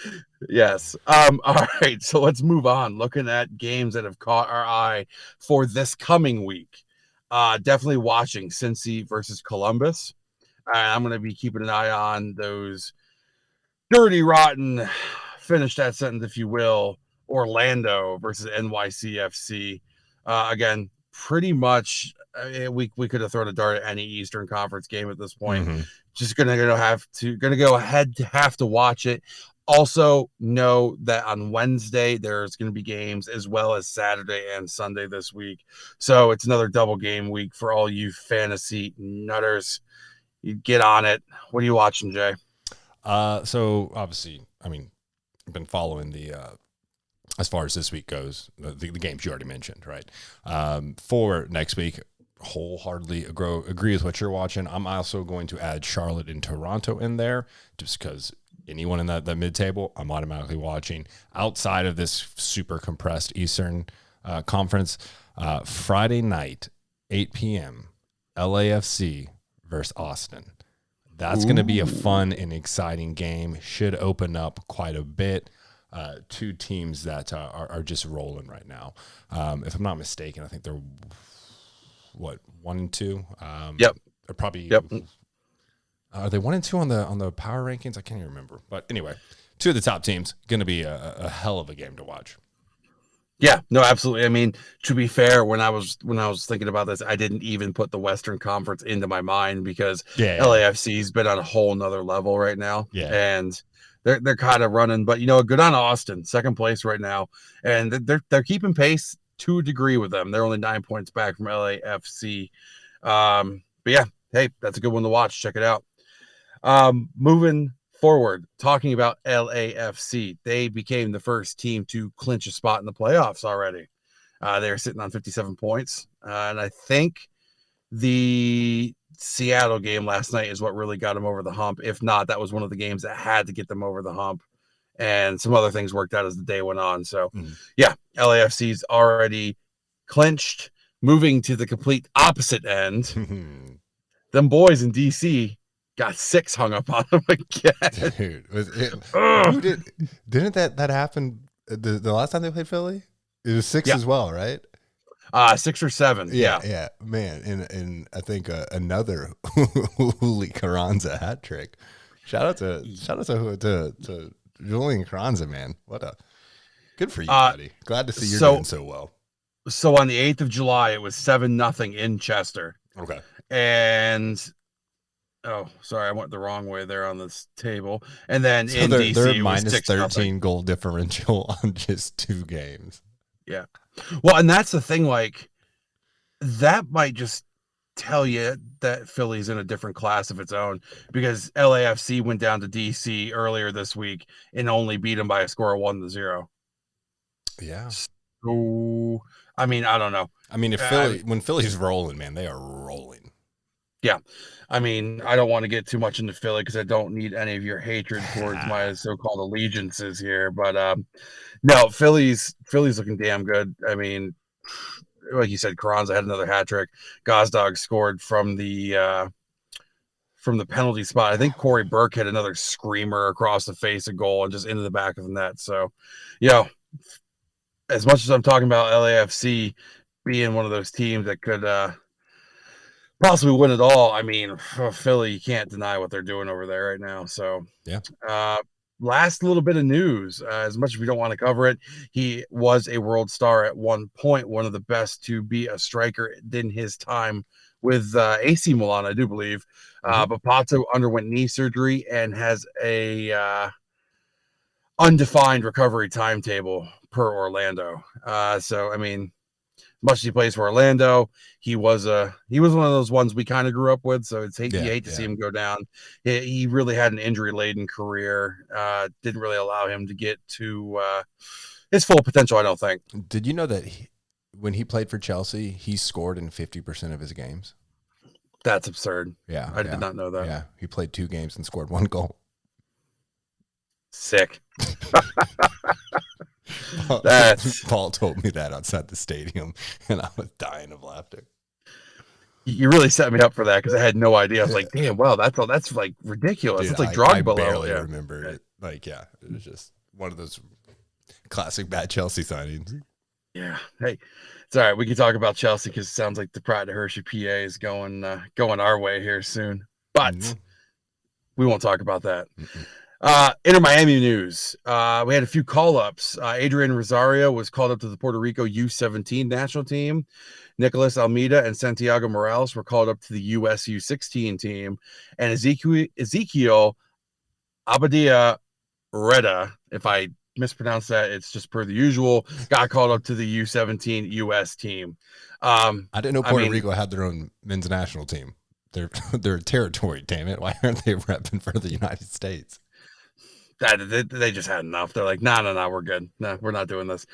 Yes. All right. So let's move on. Looking at games that have caught our eye for this coming week. Definitely watching Cincy versus Columbus. I'm gonna be keeping an eye on those dirty, rotten, finish that sentence if you will, Orlando versus NYCFC. Again, pretty much we could have thrown a dart at any Eastern Conference game at this point. Mm-hmm. Just gonna go ahead to have to watch it. Also know that on Wednesday there's going to be games as well as Saturday and Sunday this week. So it's another double game week for all you fantasy nutters. You get on it. What are you watching, Jay? So obviously, I mean, I've been following the as far as this week goes, the games you already mentioned, right? For next week, wholeheartedly agree with what you're watching. I'm also going to add Charlotte and Toronto in there just because anyone in that mid-table, I'm automatically watching. Outside of this super compressed Eastern Conference, Friday night, 8 p.m., LAFC versus Austin. That's going to be a fun and exciting game. Should open up quite a bit. Two teams that are just rolling right now. If I'm not mistaken, I think they're 1-2. Yep. They're probably. Yep. Are they 1-2 on the power rankings? I can't even remember. But anyway, two of the top teams. Going to be a hell of a game to watch. Yeah, no, absolutely. I mean, to be fair, when I was thinking about this, I didn't even put the Western Conference into my mind because LAFC's been on a whole nother level right now. Yeah. And they're kind of running, but good on Austin, second place right now. And they're keeping pace to a degree with them. They're only 9 points back from LAFC. But yeah, hey, that's a good one to watch. Check it out. Moving forward, talking about LAFC, they became the first team to clinch a spot in the playoffs already. They're sitting on 57 points. And I think the Seattle game last night is what really got them over the hump. If not, that was one of the games that had to get them over the hump. And some other things worked out as the day went on. So, yeah, LAFC's already clinched, moving to the complete opposite end. Them boys in DC got 6 hung up on them again. Dude, didn't that happen the last time they played Philly? It was 6 as well, right? 6 or 7. Yeah, man. And I think another Juli Carranza hat trick. Shout out to Julian Carranza, man. What a good for you, buddy. Glad to see you're doing so well. So on the 8th of July, it was 7-0 in Chester. Okay. And sorry, I went the wrong way there on this table. And then in DC, they're minus 13 goal differential on just 2 games. Yeah. Well, and that's the thing, like, that might just tell you that Philly's in a different class of its own because LAFC went down to DC earlier this week and only beat them by a score of 1-0. Yeah. So, I mean, I don't know. I mean, when Philly's rolling, man, they are rolling. Yeah. I mean, I don't want to get too much into Philly because I don't need any of your hatred towards my so-called allegiances here. But no, Philly's looking damn good. I mean, like you said, Carranza had another hat trick. Gazdag scored from the penalty spot. I think Corey Burke had another screamer across the face of goal and just into the back of the net. So, as much as I'm talking about LAFC being one of those teams that could possibly win it all, I mean, Philly, you can't deny what they're doing over there right now. So, yeah. Last little bit of news, as much as we don't want to cover it, he was a world star at one point, one of the best to be a striker in his time with AC Milan, I do believe. But Pato underwent knee surgery and has a undefined recovery timetable. per Orlando. So I mean, much as he plays for Orlando, he was one of those ones we kind of grew up with. So you hate to see him go down. He really had an injury laden career. Didn't really allow him to get to his full potential, I don't think. Did you know that when he played for Chelsea, he scored in 50% of his games? That's absurd. Yeah, I did not know that. Yeah, he played 2 games and scored 1 goal. Sick. Paul told me that outside the stadium, and I was dying of laughter. You really set me up for that because I had no idea. I was like, "Damn, wow, that's like ridiculous." Dude, it's like Drogba I barely level. remember it. Like, it was just one of those classic bad Chelsea signings. Yeah. Hey, it's all right. We can talk about Chelsea because it sounds like the Pride of Hershey, PA, is going our way here soon. But we won't talk about that. Inter Miami news. We had a few call-ups. Adrian Rosario was called up to the Puerto Rico U17 national team. Nicolas Almeida and Santiago Morales were called up to the US U16 team. And Ezekiel Abadia Reda, if I mispronounce that, it's just per the usual, got called up to the U17 US team. I didn't know Puerto Rico had their own men's national team. They're territory, damn it. Why aren't they repping for the United States? They just had enough. They're like, no, we're good. No, we're not doing this.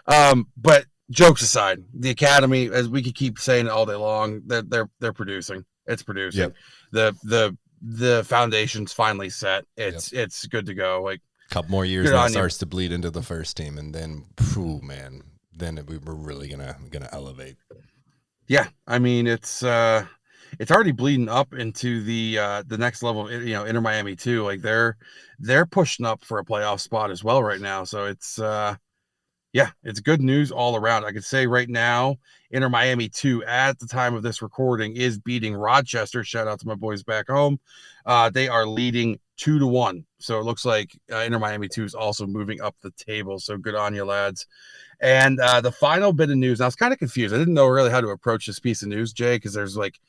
But jokes aside, the academy, as we could keep saying it all day long, they're producing. It's producing. Yep. The foundation's finally set. It's good to go. Like a couple more years, that starts to bleed into the first team, and then, then we're really gonna elevate. Yeah, I mean it's already bleeding up into the next level. Inter Miami too. Like they're pushing up for a playoff spot as well right now. So it's it's good news all around. I could say right now, Inter Miami 2 at the time of this recording is beating Rochester. Shout out to my boys back home. They are leading 2-1. So it looks like Inter Miami 2 is also moving up the table. So good on you, lads. And the final bit of news, I was kind of confused. I didn't know really how to approach this piece of news, Jay, because there's like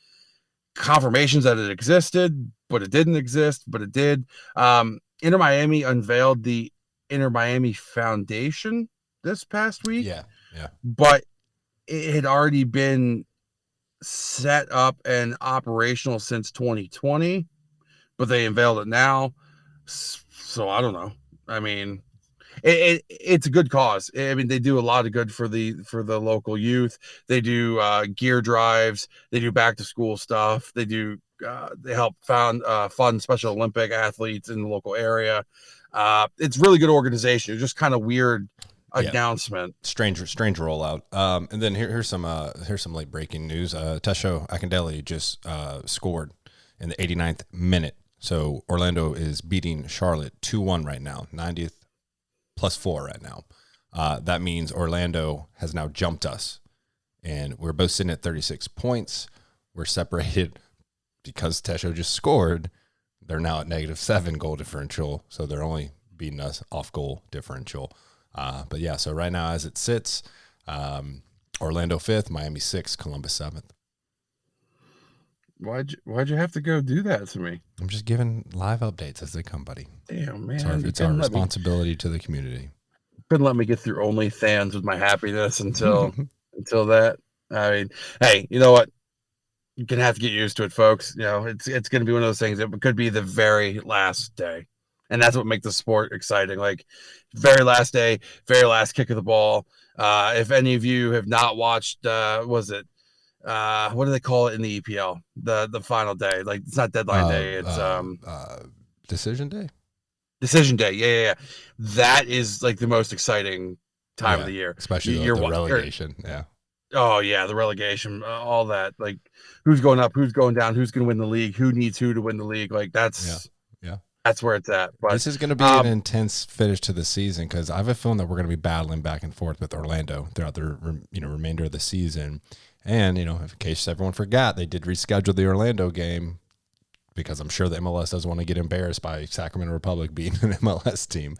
confirmations that it existed, but it didn't exist, but it did. Inter Miami unveiled the Inter Miami Foundation this past week. Yeah. But it had already been set up and operational since 2020, but they unveiled it now. So I don't know. I mean, it's a good cause. I mean, they do a lot of good for the local youth. They do gear drives. They do back to school stuff. They do they help fund Special Olympic athletes in the local area. It's really good organization. It's just kind of weird announcement. Strange rollout. And then here's some late breaking news. Tesho Akindele just scored in the 89th minute. So Orlando is beating Charlotte 2-1 right now. 90th +4 right now. That means Orlando has now jumped us, and we're both sitting at 36 points. We're separated because Tesho just scored. They're now at -7 goal differential, so they're only beating us off goal differential. But yeah, so right now as it sits, Orlando 5th, Miami 6th, Columbus 7th. Why'd you have to go do that to me? I'm just giving live updates as they come, buddy. Damn, man. It's our responsibility to the community. Couldn't let me get through OnlyThans with my happiness until that. I mean, hey, you know what? You're gonna have to get used to it, folks. You know, it's gonna be one of those things. It could be the very last day, and that's what makes the sport exciting. Like, very last day, very last kick of the ball. If any of you have not watched, what do they call it in the EPL? The final day. Like, it's not deadline day. It's decision day. Decision day. Yeah. That is like the most exciting time of the year, especially the relegation. Yeah. Oh yeah, the relegation, all that. Like, who's going up, who's going down, who's going to win the league, who needs who to win the league. Like, that's where it's at. But this is going to be an intense finish to the season, because I have a feeling that we're going to be battling back and forth with Orlando throughout the remainder of the season. And in case everyone forgot, they did reschedule the Orlando game because I'm sure the MLS doesn't want to get embarrassed by Sacramento Republic being an MLS team.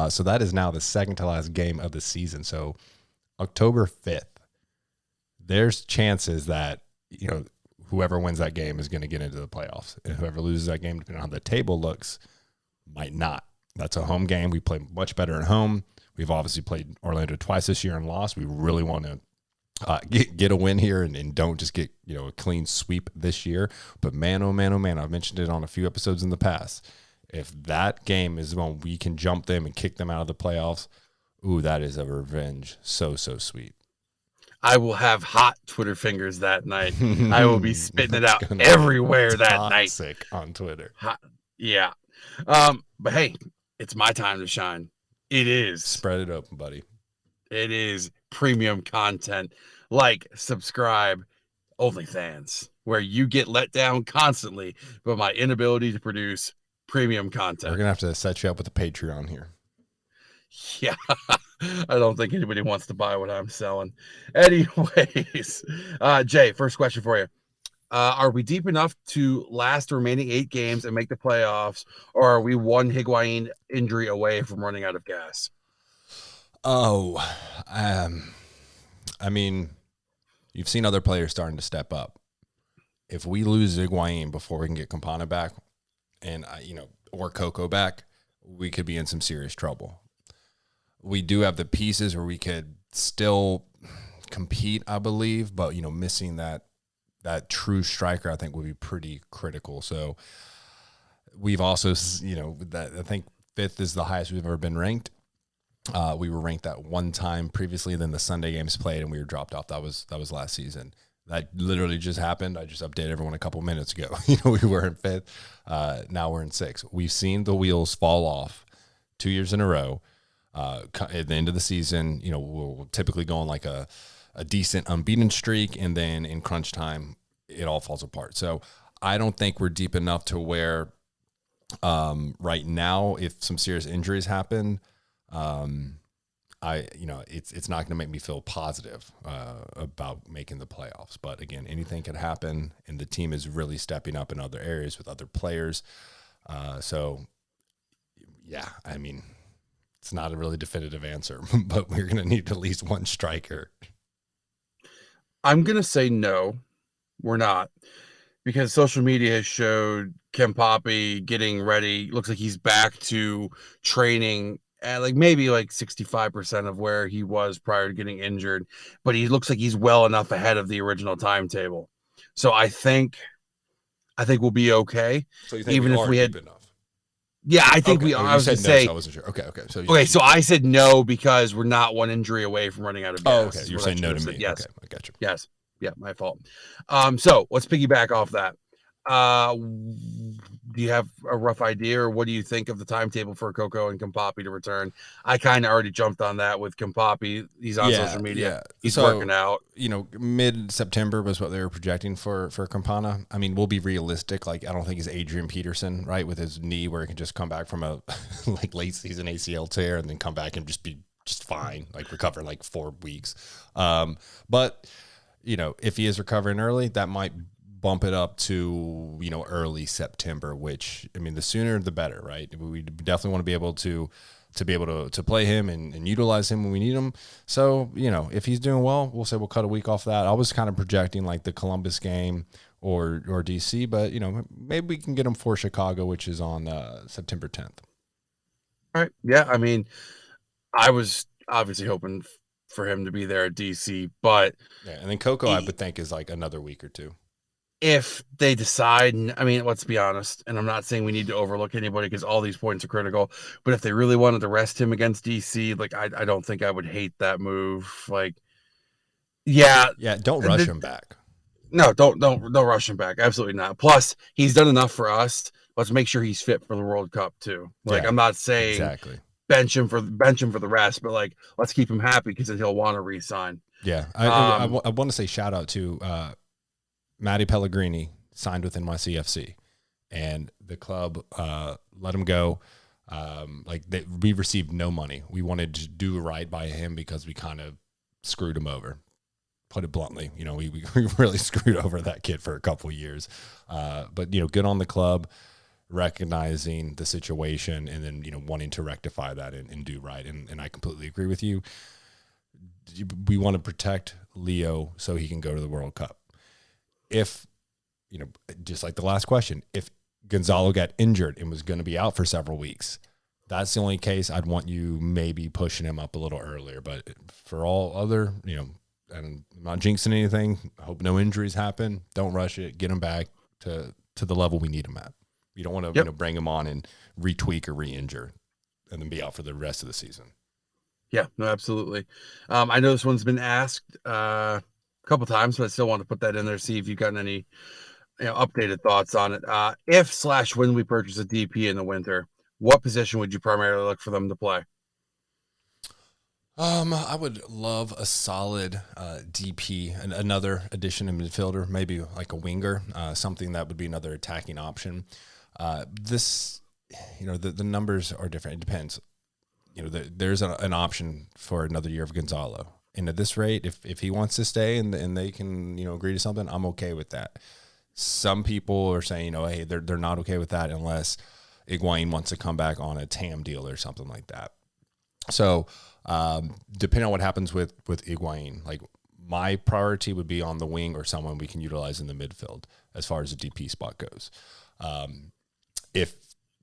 So that is now the second to last game of the season. So October 5th, there's chances that, whoever wins that game is going to get into the playoffs. And whoever loses that game, depending on how the table looks, might not. That's a home game. We play much better at home. We've obviously played Orlando twice this year and lost. We really want to get a win here and don't just get, a clean sweep this year. But man, oh man, I've mentioned it on a few episodes in the past. If that game is when we can jump them and kick them out of the playoffs, ooh, that is a revenge. So sweet. I will have hot Twitter fingers that night. I will be spitting it out everywhere that night. Toxic on Twitter. Yeah. But hey, it's my time to shine. It is. Spread it open, buddy. It is premium content. Like, subscribe, OnlyThans, where you get let down constantly by my inability to produce premium content. We're going to have to set you up with a Patreon here. Yeah, I don't think anybody wants to buy what I'm selling. Anyways, Jay, first question for you. Are we deep enough to last the remaining 8 games and make the playoffs, or are we one Higuain injury away from running out of gas? I mean, you've seen other players starting to step up. If we lose Higuain before we can get Campana back and, or Coco back, we could be in some serious trouble. We do have the pieces where we could still compete, I believe, but, missing that true striker, I think, would be pretty critical. So we've also, that I think 5th is the highest we've ever been ranked. We were ranked that one time previously, then the Sunday games played and we were dropped off. That was last season. That literally just happened. I just updated everyone a couple minutes ago. We were in 5th. Now we're in 6th. We've seen the wheels fall off 2 years in a row. At the end of the season, we'll typically go on like a decent unbeaten streak, and then in crunch time, it all falls apart. So I don't think we're deep enough to where right now, if some serious injuries happen, it's not going to make me feel positive about making the playoffs. But again, anything could happen, and the team is really stepping up in other areas with other players. So yeah, I mean, it's not a really definitive answer, but we're going to need at least one striker. I'm going to say no, we're not, because social media has showed Ken Poppy getting ready. Looks like he's back to training at maybe 65% of where he was prior to getting injured, but he looks like he's well enough ahead of the original timetable. So I think we'll be okay. So you think even if we had deep enough? Yeah, I think we are. I was going to say. So I wasn't sure. Okay. So I said no because we're not one injury away from running out of gas. Oh, okay. You're saying no to me. Yes. Okay, I got you. Yes. Yeah, my fault. So let's piggyback off that. Do you have a rough idea, or what do you think of the timetable for Coco and Campapi to return? I kind of already jumped on that with Campapi. He's on social media. Yeah. He's working out. Mid-September was what they were projecting for Campana. I mean, we'll be realistic. I don't think he's Adrian Peterson, right, with his knee where he can just come back from a late season ACL tear and then come back and just be just fine, recover in 4 weeks. But if he is recovering early, that might bump it up to, early September, which, I mean, the sooner the better, right? We definitely want to be able to play him and utilize him when we need him. So, if he's doing well, we'll say we'll cut a week off that. I was kind of projecting the Columbus game or DC, but, maybe we can get him for Chicago, which is on September 10th. All right. Yeah. I mean, I was obviously hoping for him to be there at DC, but yeah. And then Coco, I would think, is another week or two. If they decide, I mean, let's be honest, and I'm not saying we need to overlook anybody because all these points are critical, but if they really wanted to rest him against DC, I don't think I would hate that move. Yeah, don't rush him back. No, don't rush him back. Absolutely not. Plus, he's done enough for us. Let's make sure he's fit for the World Cup too. I'm not saying exactly bench him for the rest, but let's keep him happy because then he'll want to re-sign. Yeah, I want to say shout out to Matty Pellegrini, signed with NYCFC, and the club let him go. We received no money. We wanted to do right by him because we kind of screwed him over. Put it bluntly, we really screwed over that kid for a couple of years. But good on the club, recognizing the situation and then wanting to rectify that and do right. And I completely agree with you. We want to protect Leo so he can go to the World Cup. If, just like the last question, if Gonzalo got injured and was going to be out for several weeks, That's the only case I'd want you maybe pushing him up a little earlier. But for all other, and I'm not jinxing anything. I hope no injuries happen. Don't rush it. Get him back to the level we need him at. You don't want to bring him on and retweak or re-injure and then be out for the rest of the season. Yeah, no, absolutely. I know this one's been asked a couple times, but I still want to put that in there, see if you've gotten any updated thoughts on it. If/when we purchase a DP in the winter, what position would you primarily look for them to play? I would love a solid DP, another addition in midfielder, maybe like a winger, something that would be another attacking option. The numbers are different. It depends. There's an option for another year of Gonzalo. And at this rate, if he wants to stay and they can, agree to something, I'm okay with that. Some people are saying, hey, they're not okay with that unless Higuain wants to come back on a TAM deal or something like that. So depending on what happens with Higuain, like my priority would be on the wing or someone we can utilize in the midfield as far as the DP spot goes. If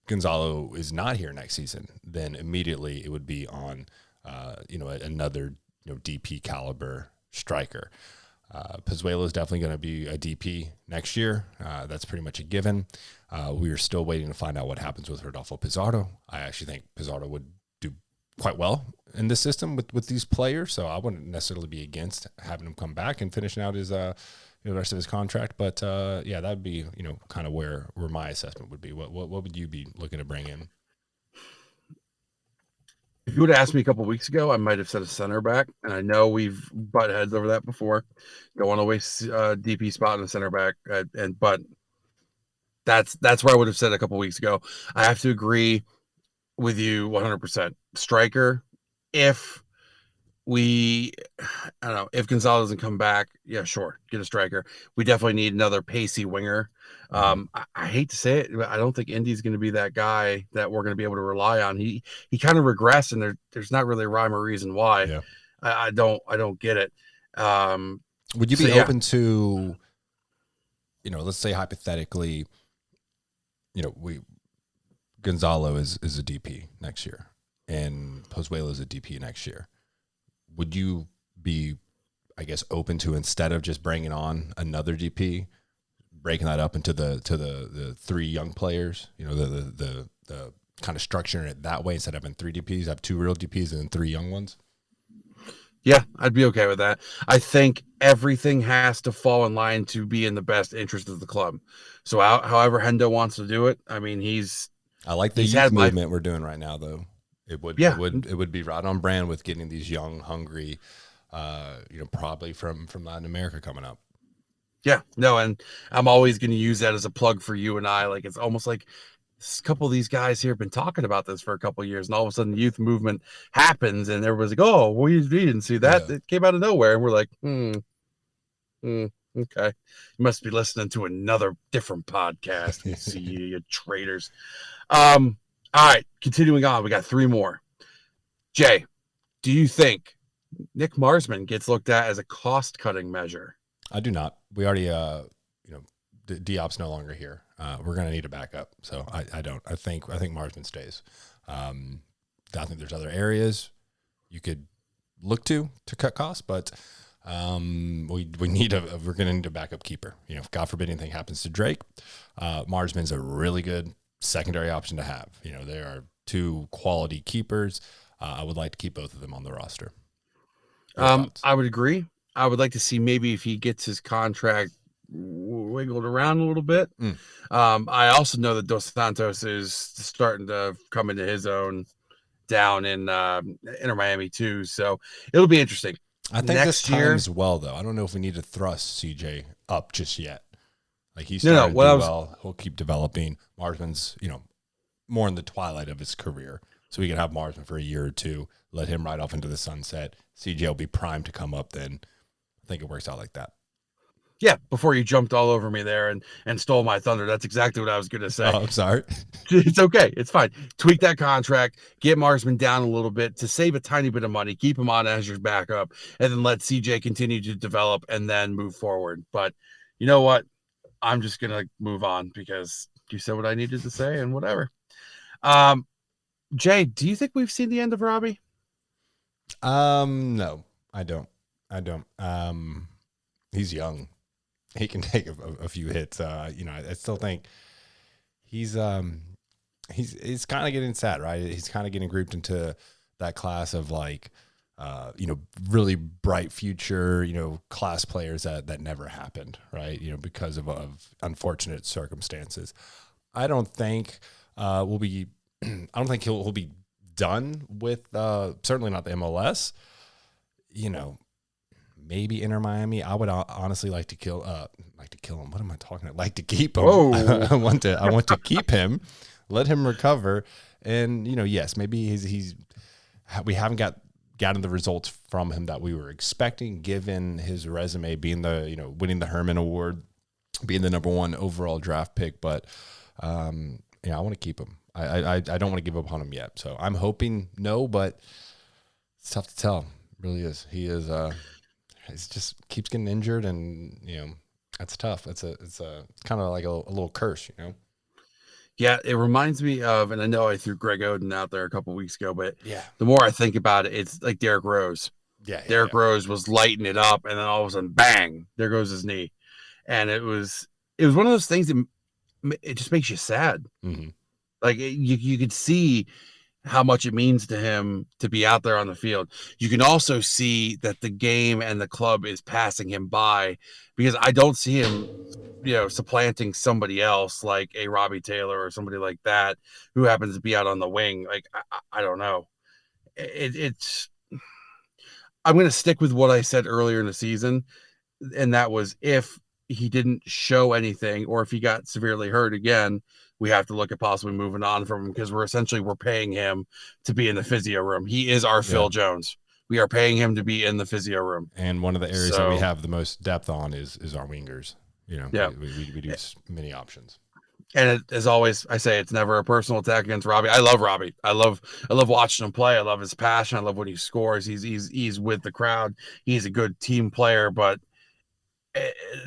Gonzalo is not here next season, then immediately it would be on, another, DP caliber striker. Pozuelo is definitely going to be a DP next year. That's pretty much a given. We are still waiting to find out what happens with Rodolfo Pizarro. I actually think Pizarro would do quite well in this system with these players, so I wouldn't necessarily be against having him come back and finishing out his the rest of his contract. But that would be kind of where my assessment would be. What would you be looking to bring in? If you would have asked me a couple of weeks ago, I might have said a center back, and I know we've butt heads over that before. Don't want to waste a DP spot in a center back, but that's where I would have said a couple of weeks ago. I have to agree with you 100%. Striker, if Gonzalo doesn't come back, yeah, sure, get a striker. We definitely need another pacey winger. I hate to say it, but I don't think Indy's going to be that guy that we're going to be able to rely on. He kind of regressed, and there's not really a rhyme or reason why. Yeah. I don't get it. Would you be open to, let's say hypothetically, Gonzalo is a DP next year, and Pozuelo is a DP next year. Would you be, I guess, open to, instead of just bringing on another DP, breaking that up into the three young players? The kind of structuring it that way, instead of having three DPs, have two real DPs and then three young ones. Yeah, I'd be okay with that. I think everything has to fall in line to be in the best interest of the club. So however Hendo wants to do it, I mean, I like the youth movement we're doing right now, though. It would be right on brand with getting these young, hungry, probably from Latin America coming up. Yeah, no, and I'm always going to use that as a plug for you and I. Like, it's almost like a couple of these guys here have been talking about this for a couple of years, and all of a sudden the youth movement happens, and everybody's like, "Oh, we didn't see that. Yeah. It came out of nowhere," and we're like, okay. You must be listening to another different podcast. You see, you traitors. All right, continuing on, we got three more. Jay, do you think Nick Marsman gets looked at as a cost-cutting measure? I do not. We already, Diop's no longer here. We're going to need a backup, so I don't. I think Marsman stays. I think there's other areas you could look to cut costs, but we're going to need a backup keeper. If God forbid anything happens to Drake, Marsman's a really good secondary option to have. There are two quality keepers. I would like to keep both of them on the roster. I would agree. I would like to see maybe if he gets his contract wiggled around a little bit. I also know that Dos Santos is starting to come into his own down in Inter Miami too. So it'll be interesting. I think next year as well, though. I don't know if we need to thrust CJ up just yet. Like he's starting to do well. He'll keep developing. Marsman's, more in the twilight of his career. So we can have Marsman for a year or two, let him ride off into the sunset. CJ will be primed to come up then. I think it works out like that. Yeah, before you jumped all over me there and stole my thunder. That's exactly what I was going to say. Oh, I'm sorry. It's okay. It's fine. Tweak that contract, get Marsman down a little bit to save a tiny bit of money, keep him on as your backup, and then let CJ continue to develop and then move forward. But you know what? I'm just going to move on because you said what I needed to say and whatever. Jay, do you think we've seen the end of Robbie? No, I don't. He's young. He can take a few hits. I still think he's kind of getting sad, right? He's kind of getting grouped into that class of like, really bright future, class players that never happened, right? Because of unfortunate circumstances. I don't think we'll be. I don't think he'll be done with. Certainly not the MLS. Maybe Inter Miami. I would honestly like to kill him. What am I talking about? Like to keep him. Whoa. I want to keep him, let him recover, and yes, maybe we haven't gotten the results from him that we were expecting, given his resume being winning the Herman Award, being the #1 overall draft pick. But I want to keep him. I don't want to give up on him yet. So I'm hoping no, but it's tough to tell. It really is. He just keeps getting injured, and that's tough. It's kind of like a little curse, Yeah, it reminds me of, and I know I threw Greg Oden out there a couple weeks ago, but Yeah. the more I think about it, it's like Derrick Rose. Derrick Rose was lighting it up, and then all of a sudden, bang! There goes his knee, and it was one of those things that it just makes you sad. Mm-hmm. Like you could see how much it means to him to be out there on the field. You can also see that the game and the club is passing him by, because I don't see him, supplanting somebody else like a Robbie Taylor or somebody like that who happens to be out on the wing. Like, I don't know. I'm going to stick with what I said earlier in the season. And that was, if he didn't show anything, or if he got severely hurt again, we have to look at possibly moving on from him, because we're paying him to be in the physio room. He is our Phil Jones. We are paying him to be in the physio room. And one of the areas that we have the most depth on is our wingers. We do many options. And as always, I say it's never a personal attack against Robbie. I love Robbie. I love watching him play. I love his passion. I love when he scores. He's with the crowd. He's a good team player, but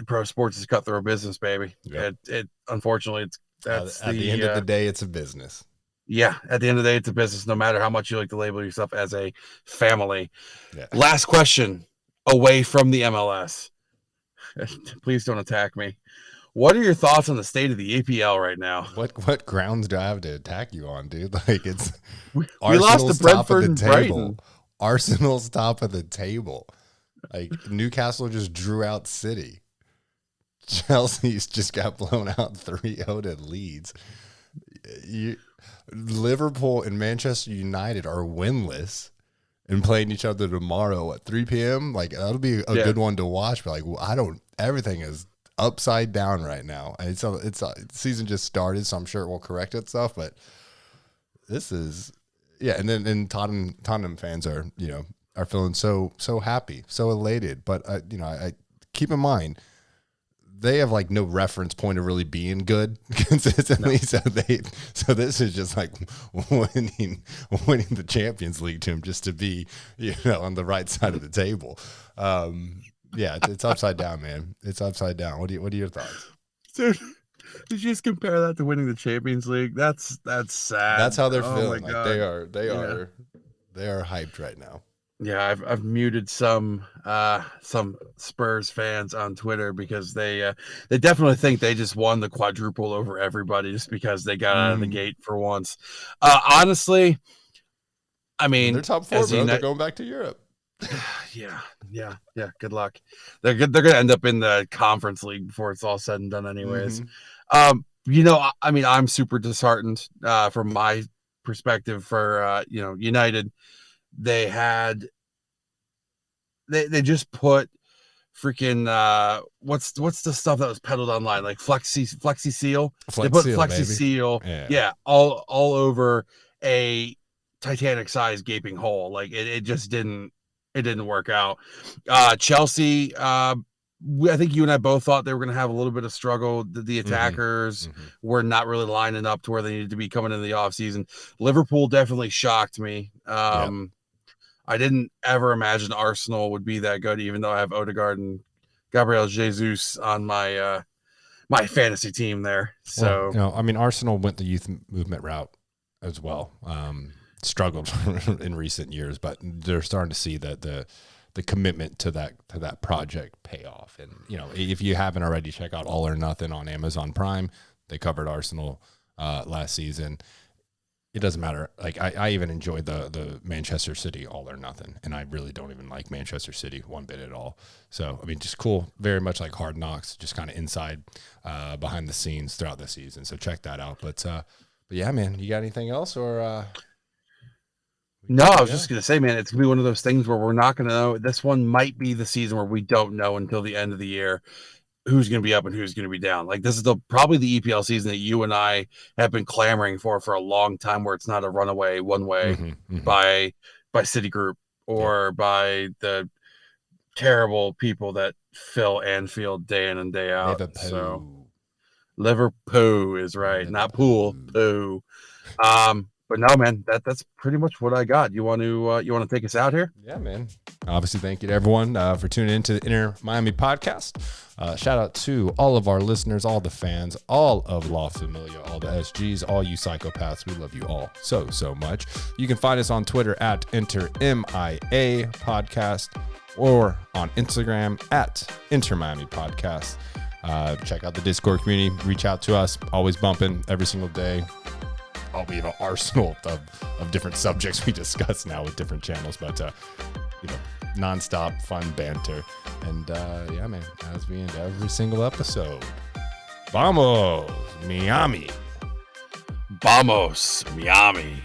pro sports is cutthroat business, baby. Yep. It unfortunately, that's at the end of the day, it's a business. Yeah, at the end of the day, it's a business, no matter how much you like to label yourself as a family. Yeah. Last question, away from the MLS. Please don't attack me. What are your thoughts on the state of the EPL right now? What grounds do I have to attack you on, dude? Like, it's we lost to Brentford and Brighton. Arsenal's top of the table. Like, Newcastle just drew out City. Chelsea's just got blown out 3-0 to Leeds. Liverpool and Manchester United are winless and playing each other tomorrow at 3 p.m. Like, that'll be a good one to watch. But everything is upside down right now. And it's season just started, so I'm sure it will correct itself. But this is, and then Tottenham fans are feeling so happy, so elated. But I keep in mind, they have like no reference point of really being good consistently. No. So this is just like winning the Champions League to him, just to be, on the right side of the table. It's upside down, man. It's upside down. What are your thoughts? Dude, did you just compare that to winning the Champions League? That's sad. That's how they're feeling. Like, they are hyped right now. Yeah, I've muted some Spurs fans on Twitter, because they definitely think they just won the quadruple over everybody just because they got out of the gate for once. Honestly, I mean, they're top 4, bro. They're going back to Europe. Yeah. Good luck. They're gonna end up in the Conference League before it's all said and done, anyways. I mean, I'm super disheartened from my perspective for United. They just put freaking what's the stuff that was peddled online, like Flexi Seal. They put Flexi Seal, all over a Titanic-sized gaping hole. Like, it just didn't work out. Chelsea, I think you and I both thought they were going to have a little bit of struggle. The attackers were not really lining up to where they needed to be coming into the offseason. Liverpool definitely shocked me. I didn't ever imagine Arsenal would be that good, even though I have Odegaard and Gabriel Jesus on my fantasy team there. So, Arsenal went the youth movement route as well. Struggled in recent years, but they're starting to see that the commitment to that project pay off. And if you haven't already, check out All or Nothing on Amazon Prime. They covered Arsenal last season. It doesn't matter. Like I even enjoyed the Manchester City All or Nothing, and I really don't even like Manchester City one bit at all. So I mean, just cool, very much like Hard Knocks, just kind of inside, behind the scenes throughout the season. So check that out. But yeah, man, you got anything else or? No, I was just gonna say, man, it's gonna be one of those things where we're not gonna know. This one might be the season where we don't know until the end of the year who's going to be up and who's going to be down. Like, this is probably the EPL season that you and I have been clamoring for a long time, where it's not a runaway one way by Citigroup or by the terrible people that fill Anfield day in and day out. Liverpool. So Liverpool is right, Liverpool. not pool, poo. But no, man, that's pretty much what I got. You want to take us out here? Yeah, man. Obviously, thank you to everyone for tuning into the Inter Miami podcast. Shout out to all of our listeners, all the fans, all of La Familia, all the SGs, all you psychopaths. We love you all so much. You can find us on Twitter at InterMIA Podcast or on Instagram at InterMiami Podcast. Check out the Discord community. Reach out to us. Always bumping every single day. We have an arsenal of different subjects we discuss now with different channels, but nonstop fun banter. And yeah, man, as we end every single episode, vamos Miami. Vamos Miami.